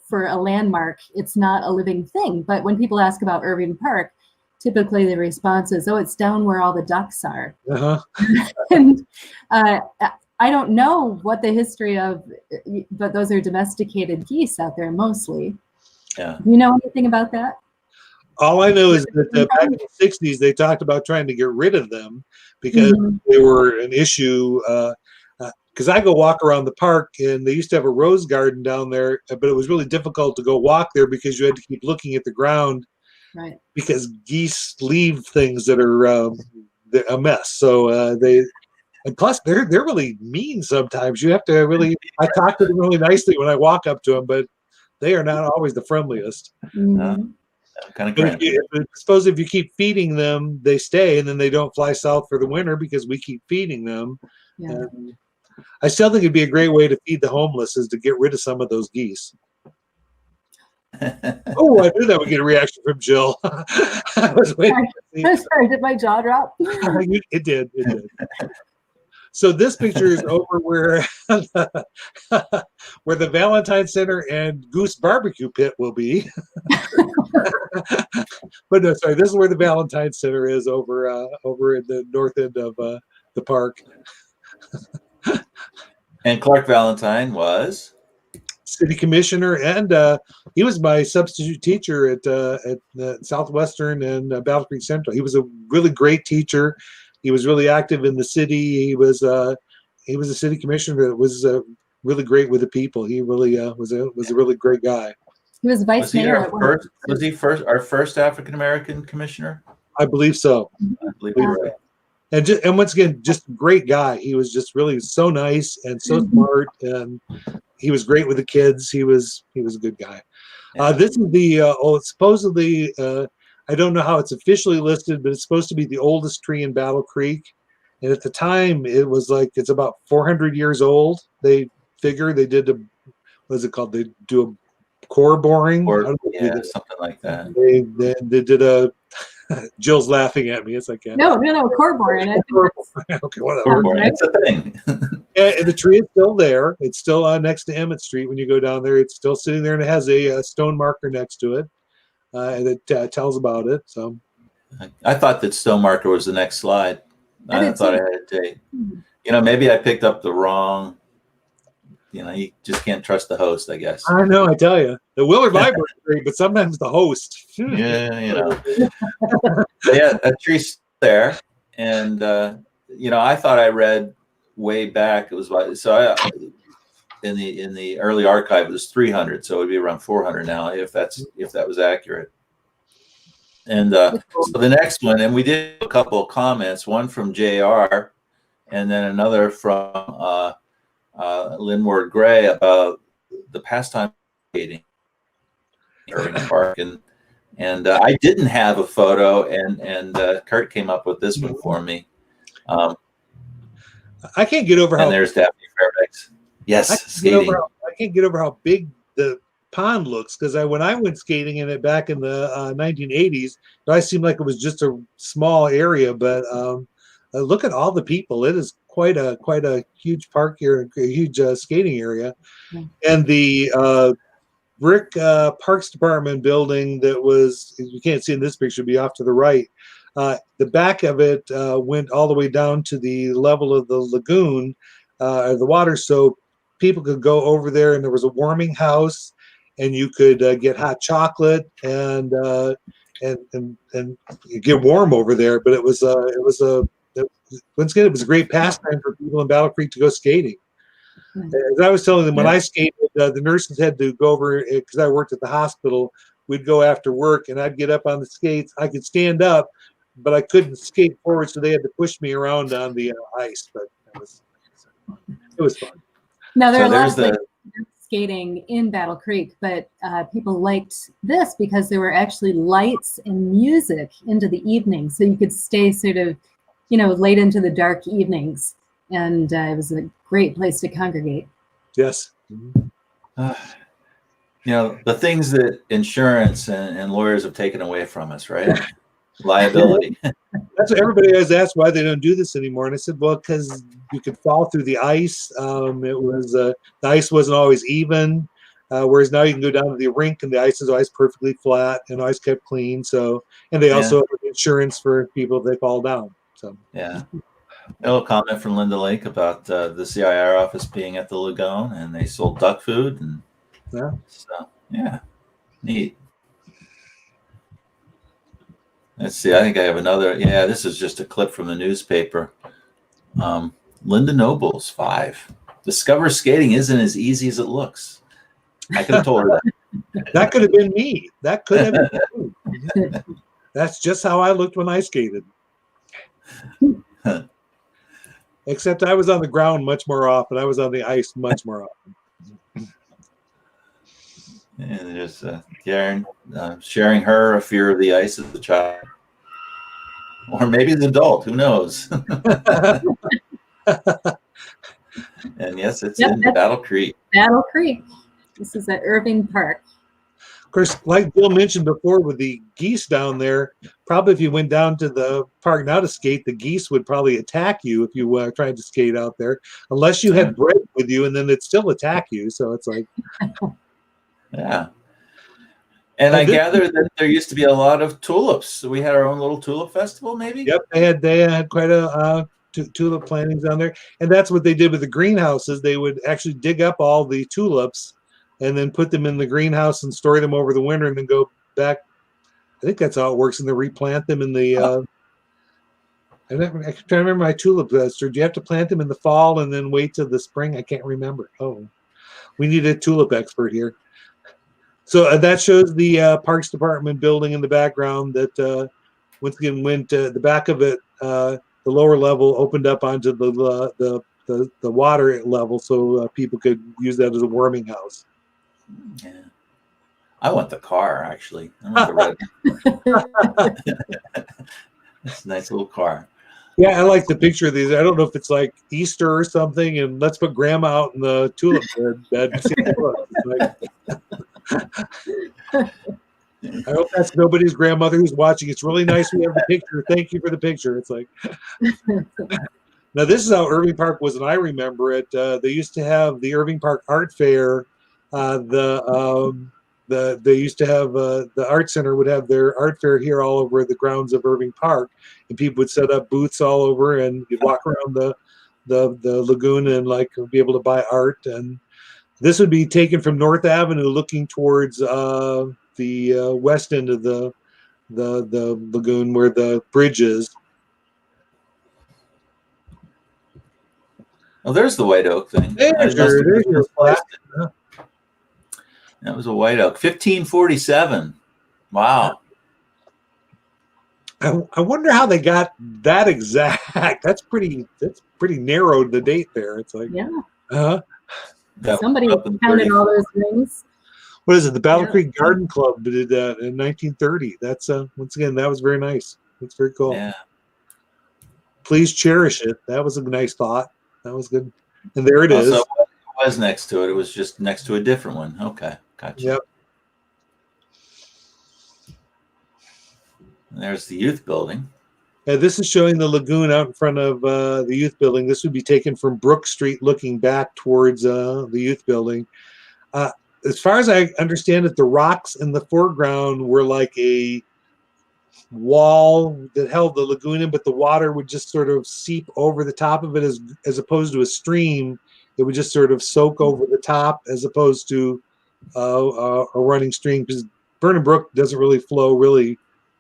for a landmark, it's not a living thing. But when people ask about Irving Park, typically the response is, "Oh, it's down where all the ducks are." And I don't know what the history of, but those are domesticated geese out there mostly. Yeah. Do you know anything about that? All I know is that back in the 60s, they talked about trying to get rid of them because they were an issue. because I go walk around the park, and they used to have a rose garden down there, but it was really difficult to go walk there because you had to keep looking at the ground Right. because geese leave things that are a mess. So and plus they're really mean sometimes. You have to really. I talk to them really nicely when I walk up to them, but they are not always the friendliest. Mhm. Kind of But granted. suppose if you keep feeding them, they stay, and then they don't fly south for the winter because we keep feeding them. Yeah. And I still think it'd be a great way to feed the homeless is to get rid of some of those geese. Oh, I knew that would get a reaction from Jill. I was waiting to I'm see. sorry, did my jaw drop? It did. It did. So this picture is over where where the Valentine Center and Goose Barbecue Pit will be. But no, sorry, this is where the Valentine Center is over over in the north end of the park. And Clark Valentine was City commissioner, and he was my substitute teacher at Southwestern and Battle Creek Central. He was a really great teacher. He was really active in the city. He was a city commissioner that was really great with the people. He really was a really great guy. He was vice was he mayor. our at one first? point. Was he our first African American commissioner? I believe so. I believe you're right. And once again, just a great guy. He was just really so nice and so smart, and he was great with the kids. He was a good guy. Yeah. This is the supposedly I don't know how it's officially listed, but it's supposed to be the oldest tree in Battle Creek. And at the time, it was like it's about 400 years old. They figure they did what is it called? They do a core boring. Or I don't know if yeah, something like that. they did a. Jill's laughing at me. It's like No, core boring. okay, whatever. Right. It's a thing. Yeah, and the tree is still there. It's still next to Emmett Street. When you go down there, it's still sitting there, and it has a stone marker next to it, and it tells about it. So, I thought that stone marker was the next slide. I I did thought too. I had a date. Maybe I picked up the wrong. You just can't trust the host, I guess. I know. I tell you, the Willard Library is great, but sometimes the host. Yeah, yeah, a tree's there, and I thought I read way back. It was in the early archive it was 300, so it'd be around 400 now if that was accurate. And so the next one, and we did a couple of comments, one from JR, and then another from Linward Gray about the pastime skating in Irving Park, and I didn't have a photo, and Kurt came up with this one for me. I can't get over how. And there's Daphne Fairbanks. Yes, skating. I can't get over how big the pond looks because when I went skating in it back in the 1980s, it seemed like it was just a small area, but look at all the people. It is quite a huge park here, a huge skating area, and the brick Parks Department building that was, you can't see in this picture, be off to the right. The back of it went all the way down to the level of the lagoon, the water, so people could go over there, and there was a warming house, and you could get hot chocolate and get warm over there. But it was once again, it was a great pastime for people in Battle Creek to go skating. As I was telling them, when I skated, the nurses had to go over because I worked at the hospital. We'd go after work, and I'd get up on the skates. I could stand up, but I couldn't skate forward, so they had to push me around on the ice. But it was fun. Now there are a lot of skating in Battle Creek, but people liked this because there were actually lights and music into the evening, so you could stay sort of, late into the dark evenings, and it was a great place to congregate. Yes. The things that insurance and lawyers have taken away from us, right? Liability. That's what everybody always asks why they don't do this anymore. And I said, well, because you could fall through the ice. It was the ice wasn't always even, whereas now you can go down to the rink and the ice is always perfectly flat and always kept clean. So, and they also have insurance for people if they fall down. So yeah. A little comment from Linda Lake about the CIR office being at the lagoon, and they sold duck food, and so neat. Let's see. I think I have another. Yeah, this is just a clip from the newspaper. Linda Nobles, 5. Discover skating isn't as easy as it looks. I could have told her that. That could have been me. That could have been me. That's just how I looked when I skated. Except I was on the ground much more often. I was on the ice much more often. And there's Karen sharing her fear of the ice as a child. Or maybe an adult, who knows? And yes, it's in Battle Creek. Battle Creek. This is at Irving Park. Of course, like Bill mentioned before with the geese down there, probably if you went down to the park now to skate, the geese would probably attack you if you tried to skate out there, unless you had bread with you, and then they'd still attack you. So it's like... Yeah. And I gather that there used to be a lot of tulips. So we had our own little tulip festival, maybe? Yep, they had quite a tulip plantings down there. And that's what they did with the greenhouses. They would actually dig up all the tulips and then put them in the greenhouse and store them over the winter and then go back. I think that's how it works. And they replant them in the... I'm trying to remember my tulip list. Or do you have to plant them in the fall and then wait till the spring? I can't remember. Oh, we need a tulip expert here. So that shows the Parks Department building in the background that once again went the back of it, the lower level opened up onto the water level so people could use that as a warming house. Yeah. I want the car, actually. I want the red. It's a nice little car. Yeah, I like the picture of these. I don't know if it's like Easter or something, and let's put Grandma out in the tulip bed. I hope that's nobody's grandmother who's watching. It's really nice we have the picture. Thank you for the picture. It's like... Now, this is how Irving Park was, and I remember it. They used to have the Irving Park Art Fair. They used to have the art center would have their art fair here all over the grounds of Irving Park, and people would set up booths all over, and you'd walk around the lagoon and like be able to buy art. And this would be taken from North Avenue, looking towards the west end of the lagoon where the bridge is. Oh, there's the white oak thing. There's your flag. That was a white oak. 1547. Wow. I wonder how they got that exact. That's pretty narrowed the date there. It's like, yeah. Somebody counted all those rings. What is it? The Battle Creek Garden Club did that in 1930. That's once again, that was very nice. That's very cool. Yeah. Please cherish it. That was a nice thought. That was good. And there it is. So it was next to it. It was just next to a different one. Okay. Gotcha. Yep. And there's the youth building. This is showing the lagoon out in front of the youth building. This would be taken from Brook Street looking back towards the youth building. As far as I understand it, the rocks in the foreground were like a wall that held the lagoon in, but the water would just sort of seep over the top of it as opposed to a stream. It would just sort of soak over the top as opposed to a running stream, because Burnham Brook doesn't really flow really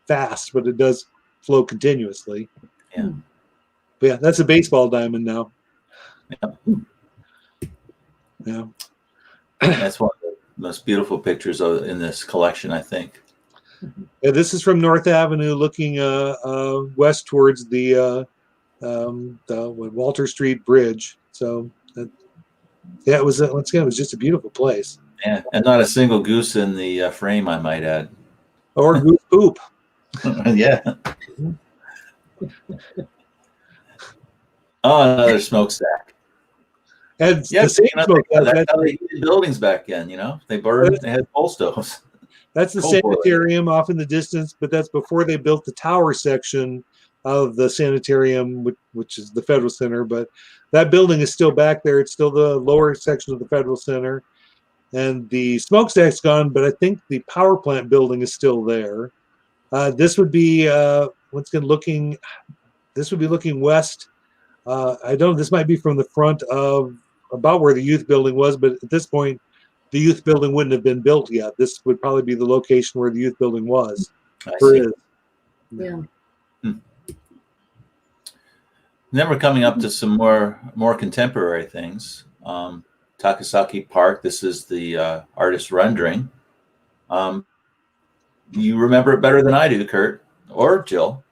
fast, but it does flow continuously. Yeah. But yeah, that's a baseball diamond now. Yeah. That's one of the most beautiful pictures in this collection, I think. Yeah, this is from North Avenue looking west towards the Walter Street Bridge. So it was once again, it was just a beautiful place. Yeah, and not a single goose in the frame, I might add. Or goose poop. Yeah. Oh, another smokestack. And yeah, the same smokestack. That's how they did buildings back then. They burned. They had coal stoves. That's the sanitarium off in the distance, but that's before they built the tower section of the sanitarium, which is the Federal Center. But that building is still back there. It's still the lower section of the Federal Center. And the smokestack's gone, but I think the power plant building is still there. This would be once again looking. This would be looking west. I don't. This might be from the front of about where the youth building was, but at this point, the youth building wouldn't have been built yet. This would probably be the location where the youth building was. I see. Yeah. Then we're coming up to some more contemporary things. Takasaki Park. This is the artist rendering. You remember it better than I do, Kurt or Jill.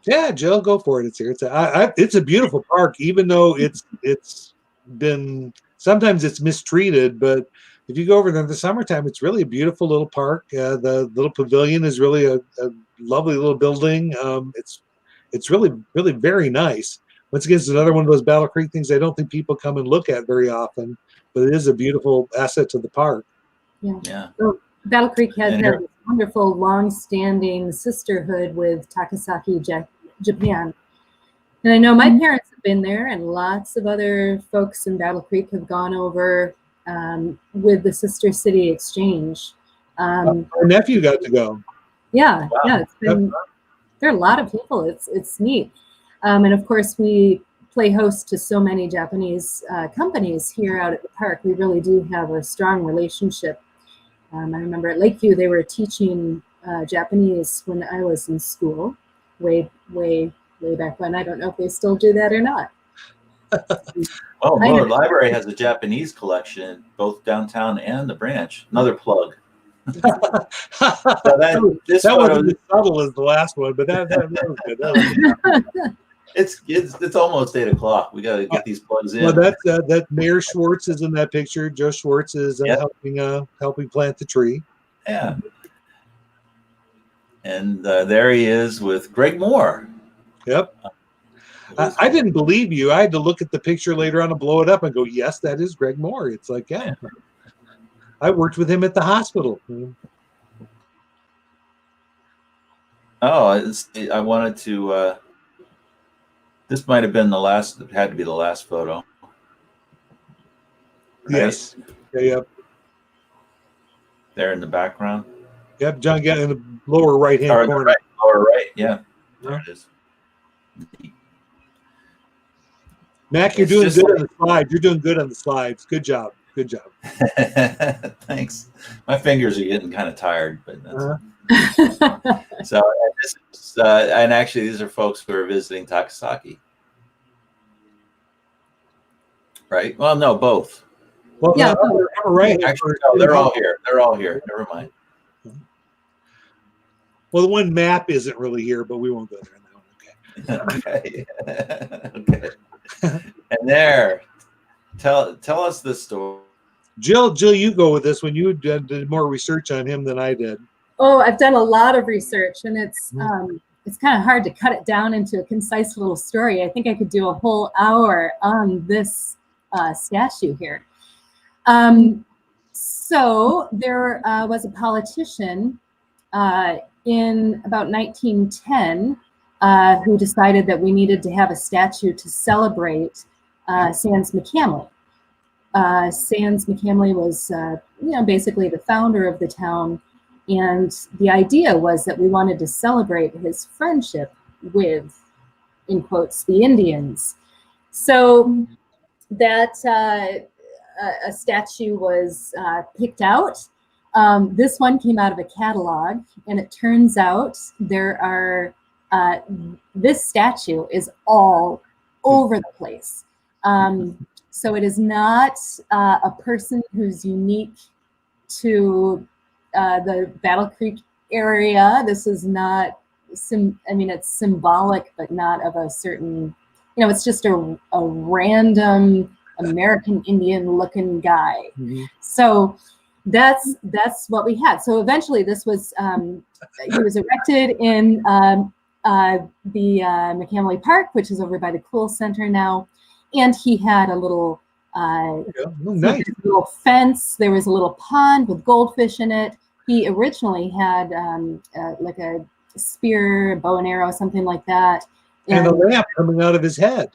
Yeah, Jill, go for it. It's here. It's a beautiful park, even though it's been sometimes it's mistreated. But if you go over there in the summertime, it's really a beautiful little park. The little pavilion is really a lovely little building. It's really very nice. Once again, it's another one of those Battle Creek things I don't think people come and look at very often, but it is a beautiful asset to the park. Yeah. So Battle Creek has had this wonderful, long-standing sisterhood with Takasaki, Japan. And I know my parents have been there, and lots of other folks in Battle Creek have gone over with the Sister City Exchange. Our nephew got to go. Yeah, wow. Yeah. It's been, there are a lot of people. It's neat. And of course, we play host to so many Japanese companies here out at the park. We really do have a strong relationship. I remember at Lakeview, they were teaching Japanese when I was in school, way back when. I don't know if they still do that or not. Oh, Miller Library has a Japanese collection, both downtown and the branch. Another plug. That wasn't as subtle as the last one, but that was good. That was good. It's almost 8 o'clock. We got to get these plugs in. Well, that Mayor Schwartz is in that picture. Joe Schwartz is helping plant the tree. Yeah. And there he is with Greg Moore. Yep. I didn't believe you. I had to look at the picture later on and blow it up and go, yes, that is Greg Moore. It's like, yeah. I worked with him at the hospital. Oh, I wanted to. This might have been the last. It had to be the last photo. Right? Yes. Yeah, yep. There in the background. Yep, John got in the lower right-hand corner. Lower right, yeah. There it is. Mac, you're doing good on the slides. You're doing good on the slides. Good job. Good job. Thanks. My fingers are getting kind of tired, but that's so. And actually, these are folks who are visiting Takasaki, right? Well, no, both. Well, yeah, right. Actually, no, they're all here. They're all here. Never mind. Well, the one map isn't really here, but we won't go there now. Okay. Okay. And there, tell us this story. Jill, you go with this one. You did more research on him than I did. Oh, I've done a lot of research, and it's kind of hard to cut it down into a concise little story. I think I could do a whole hour on this statue here. So there was a politician in about 1910 who decided that we needed to have a statue to celebrate Sans McCamley. Sans McCamley was, basically the founder of the town. And the idea was that we wanted to celebrate his friendship with, in quotes, the Indians. So that a statue was picked out. This one came out of a catalog, and it turns out there are, this statue is all over the place. So it is not a person who's unique to the Battle Creek area. This is not, it's symbolic, but not of a certain, it's just a random American Indian looking guy. Mm-hmm. So that's what we had. So eventually this was, he was erected in the McCamley Park, which is over by the Cool Center now. And he had a little, nice. Little fence. There was a little pond with goldfish in it. He originally had like a spear, bow and arrow, something like that. And a lamp coming out of his head.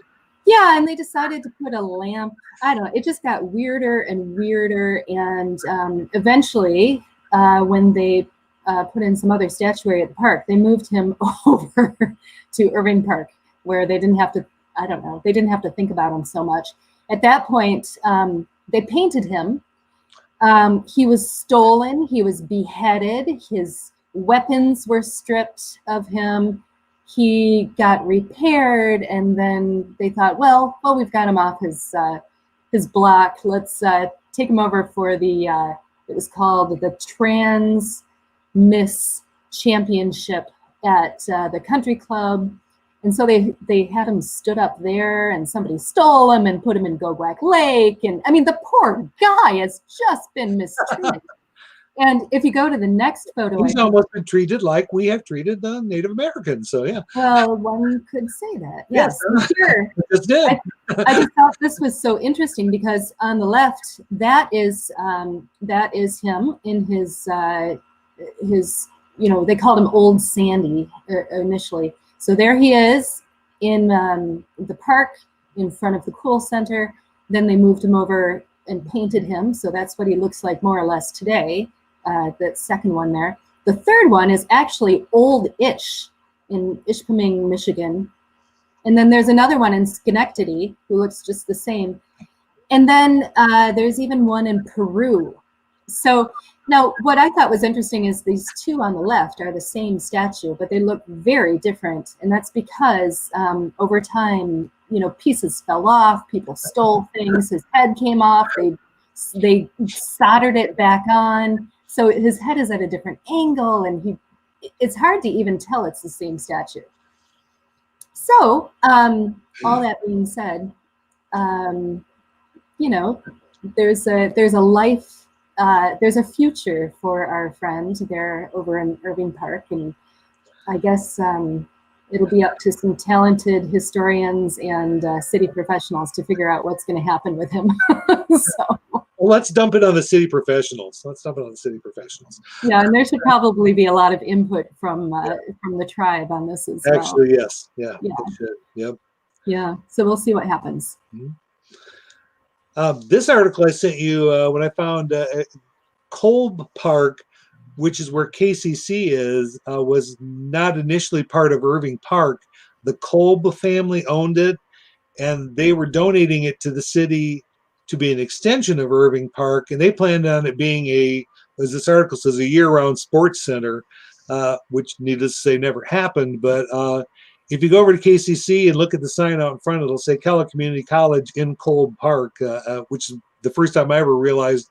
Yeah, and they decided to put a lamp. I don't know. It just got weirder and weirder. And eventually, when they put in some other statuary at the park, they moved him over to Irving Park, where they didn't have to, they didn't have to think about him so much. At that point, they painted him. He was stolen. He was beheaded. His weapons were stripped of him. he got repaired, and then they thought, well, we've got him off his block. Let's take him over for the it was called the Trans Miss Championship at the country club. And so they had him stood up there, and somebody stole him and put him in Gogwak Lake. And I mean, the poor guy has just been mistreated. And if you go to the next photo, He's almost been treated like we have treated the Native Americans. So yeah. Well, one could say that. Yes, sure. Just did. I just thought this was so interesting because on the left, that is him in his they called him Old Sandy initially. So there he is in the park in front of the Cool Center. Then they moved him over and painted him. So that's what he looks like more or less today. That second one there. The third one is actually Old Ish in Ishpeming, Michigan. And then there's another one in Schenectady who looks just the same. And then there's even one in Peru. So now what I thought was interesting is these two on the left are the same statue, but they look very different. And that's because over time, pieces fell off, people stole things, his head came off, they soldered it back on. So his head is at a different angle, and it's hard to even tell it's the same statue. So all that being said, there's a life, there's a future for our friend there over in Irving Park, and I guess it'll be up to some talented historians and city professionals to figure out what's going to happen with him. So. Well, let's dump it on the city professionals. Yeah, and there should probably be a lot of input from the tribe on this as well. Actually, yes. Yeah. Yep. Yeah. So we'll see what happens. Mm-hmm. This article I sent you when I found Kolb Park, which is where KCC is, was not initially part of Irving Park. The Kolb family owned it, and they were donating it to the city to be an extension of Irving Park, and they planned on it being as this article says, a year-round sports center, which needless to say never happened. But if you go over to KCC and look at the sign out in front, it'll say Keller Community College in Kolb Park, which is the first time I ever realized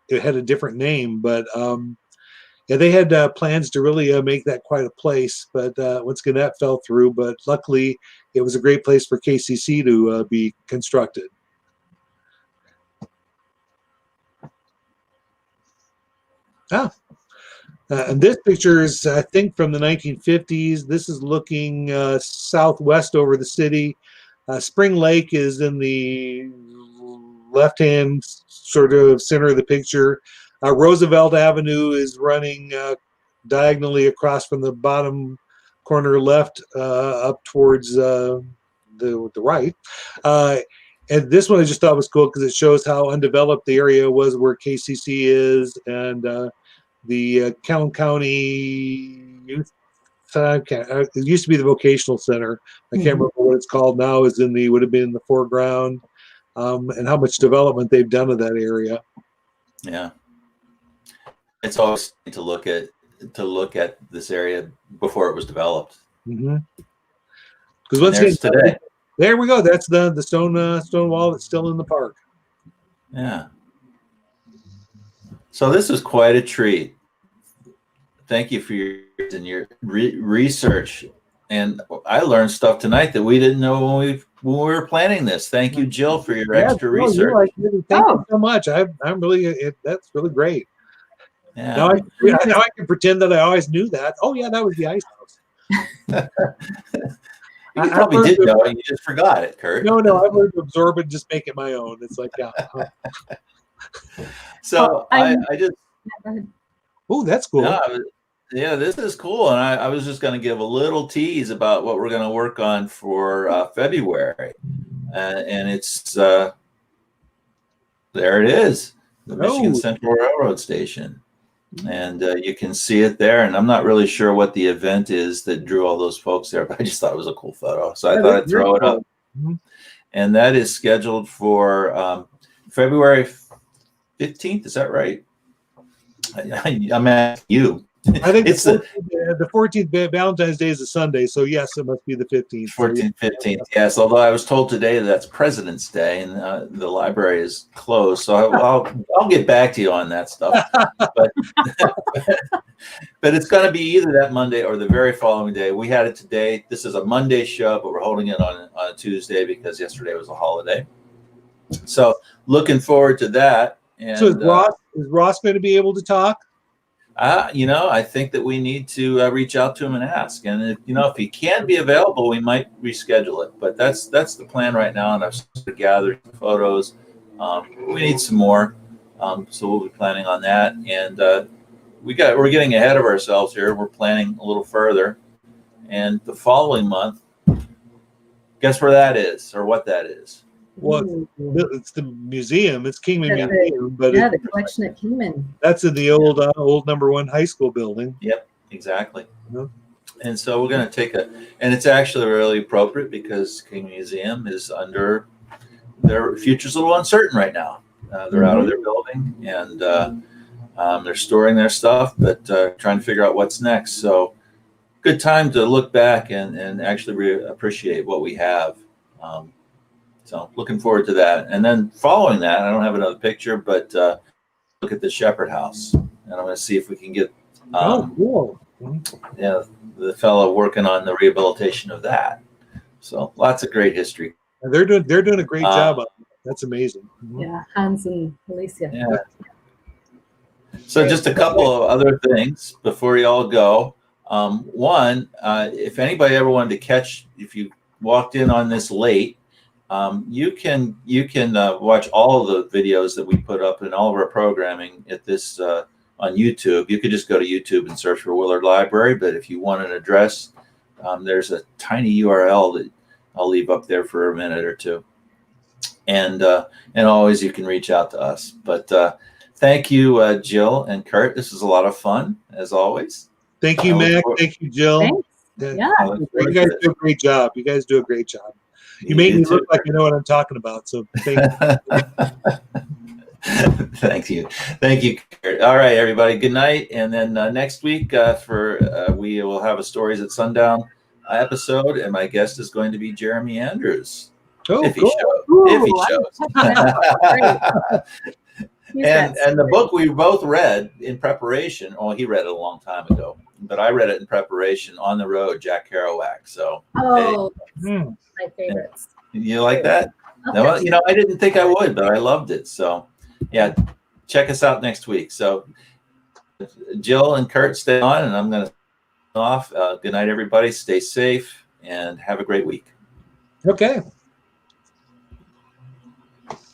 it had a different name. But yeah, they had plans to really make that quite a place, but once again, that fell through. But luckily, it was a great place for KCC to be constructed. And this picture is, I think, from the 1950s. This is looking southwest over the city. Spring Lake is in the left-hand sort of center of the picture. Roosevelt Avenue is running diagonally across from the bottom corner left up towards the right. And this one I just thought was cool because it shows how undeveloped the area was where KCC is, and the Calhoun County Youth. It used to be the vocational center. I can't remember what it's called now. Would have been in the foreground, and how much development they've done of that area. Yeah, it's always to look at this area before it was developed. Because once today. There we go. That's the stone wall that's still in the park. Yeah. So this is quite a treat. Thank you for your research, and I learned stuff tonight that we didn't know when we were planning this. Thank you, Jill, for your extra research. Thank you so much. I'm really that's really great. Yeah. Now I can pretend that I always knew that. Oh yeah, that was the ice house. You probably did know it, you just forgot it, Kurt. No, I've learned to absorb it and just make it my own. It's like, yeah. So I just. Oh, that's cool. Yeah, this is cool. And I was just going to give a little tease about what we're going to work on for February. And it's, there it is, the Michigan Central Railroad Station. And you can see it there. And I'm not really sure what the event is that drew all those folks there, but I just thought it was a cool photo. So I thought I'd throw it up. Mm-hmm. And that is scheduled for February 15th. Is that right? I'm asking you. I think It's the 14th Valentine's Day is a Sunday, so yes, it must be the 15th. 14th, 15th. Yes, although I was told today that's President's Day and the library is closed. So I'll get back to you on that stuff. But but it's going to be either that Monday or the very following day. We had it today. This is a Monday show, but we're holding it on a Tuesday because yesterday was a holiday. So looking forward to that. And So is Ross going to be able to talk? I think that we need to reach out to him and ask. And if he can't be available, we might reschedule it. But that's the plan right now. And I've gathered photos. We need some more, so we'll be planning on that. And we're getting ahead of ourselves here. We're planning a little further. And the following month, guess where that is or what that is? Well, it's the museum. It's Kingman Yeah, Museum, but the collection at Kingman. that's in the old #1 high school building. Yep, exactly. Yeah. And so we're going to take and it's actually really appropriate because King Museum is under their future's a little uncertain right now. They're out of their building and they're storing their stuff, but trying to figure out what's next. So good time to look back and actually appreciate what we have. So looking forward to that. And then following that, I don't have another picture, but look at the Shepherd House. And I'm going to see if we can get Cool. the fellow working on the rehabilitation of that. So lots of great history. And they're doing a great job on it. That's amazing. Yeah, Hans and Alicia. Yeah. So just a couple of other things before you all go. One, if anybody ever wanted to catch, if you walked in on this late, you can watch all of the videos that we put up and all of our programming at this on YouTube. You could just go to YouTube and search for Willard Library. But if you want an address, there's a tiny URL that I'll leave up there for a minute or two. And always you can reach out to us. But thank you, Jill and Kurt. This was a lot of fun as always. Thank you, Mac. Thank you, Jill. Thanks. Yeah. Yeah. You guys do a great job. You guys do a great job. You made me look like I know what I'm talking about. So thank you. Thank you. Kurt. All right, everybody. Good night. And then next week we will have a Stories at Sundown episode, and my guest is going to be Jeremy Andrews. Oh, if he cool. shows. Ooh, If he shows. And the book we both read in preparation. Oh, he read it a long time ago, but I read it in preparation on the road. Jack Kerouac. So my favorites. You like that? Okay. No, I didn't think I would, but I loved it. So, yeah, check us out next week. So, Jill and Kurt, stay on, and I'm going to sign off. Good night, everybody. Stay safe and have a great week. Okay.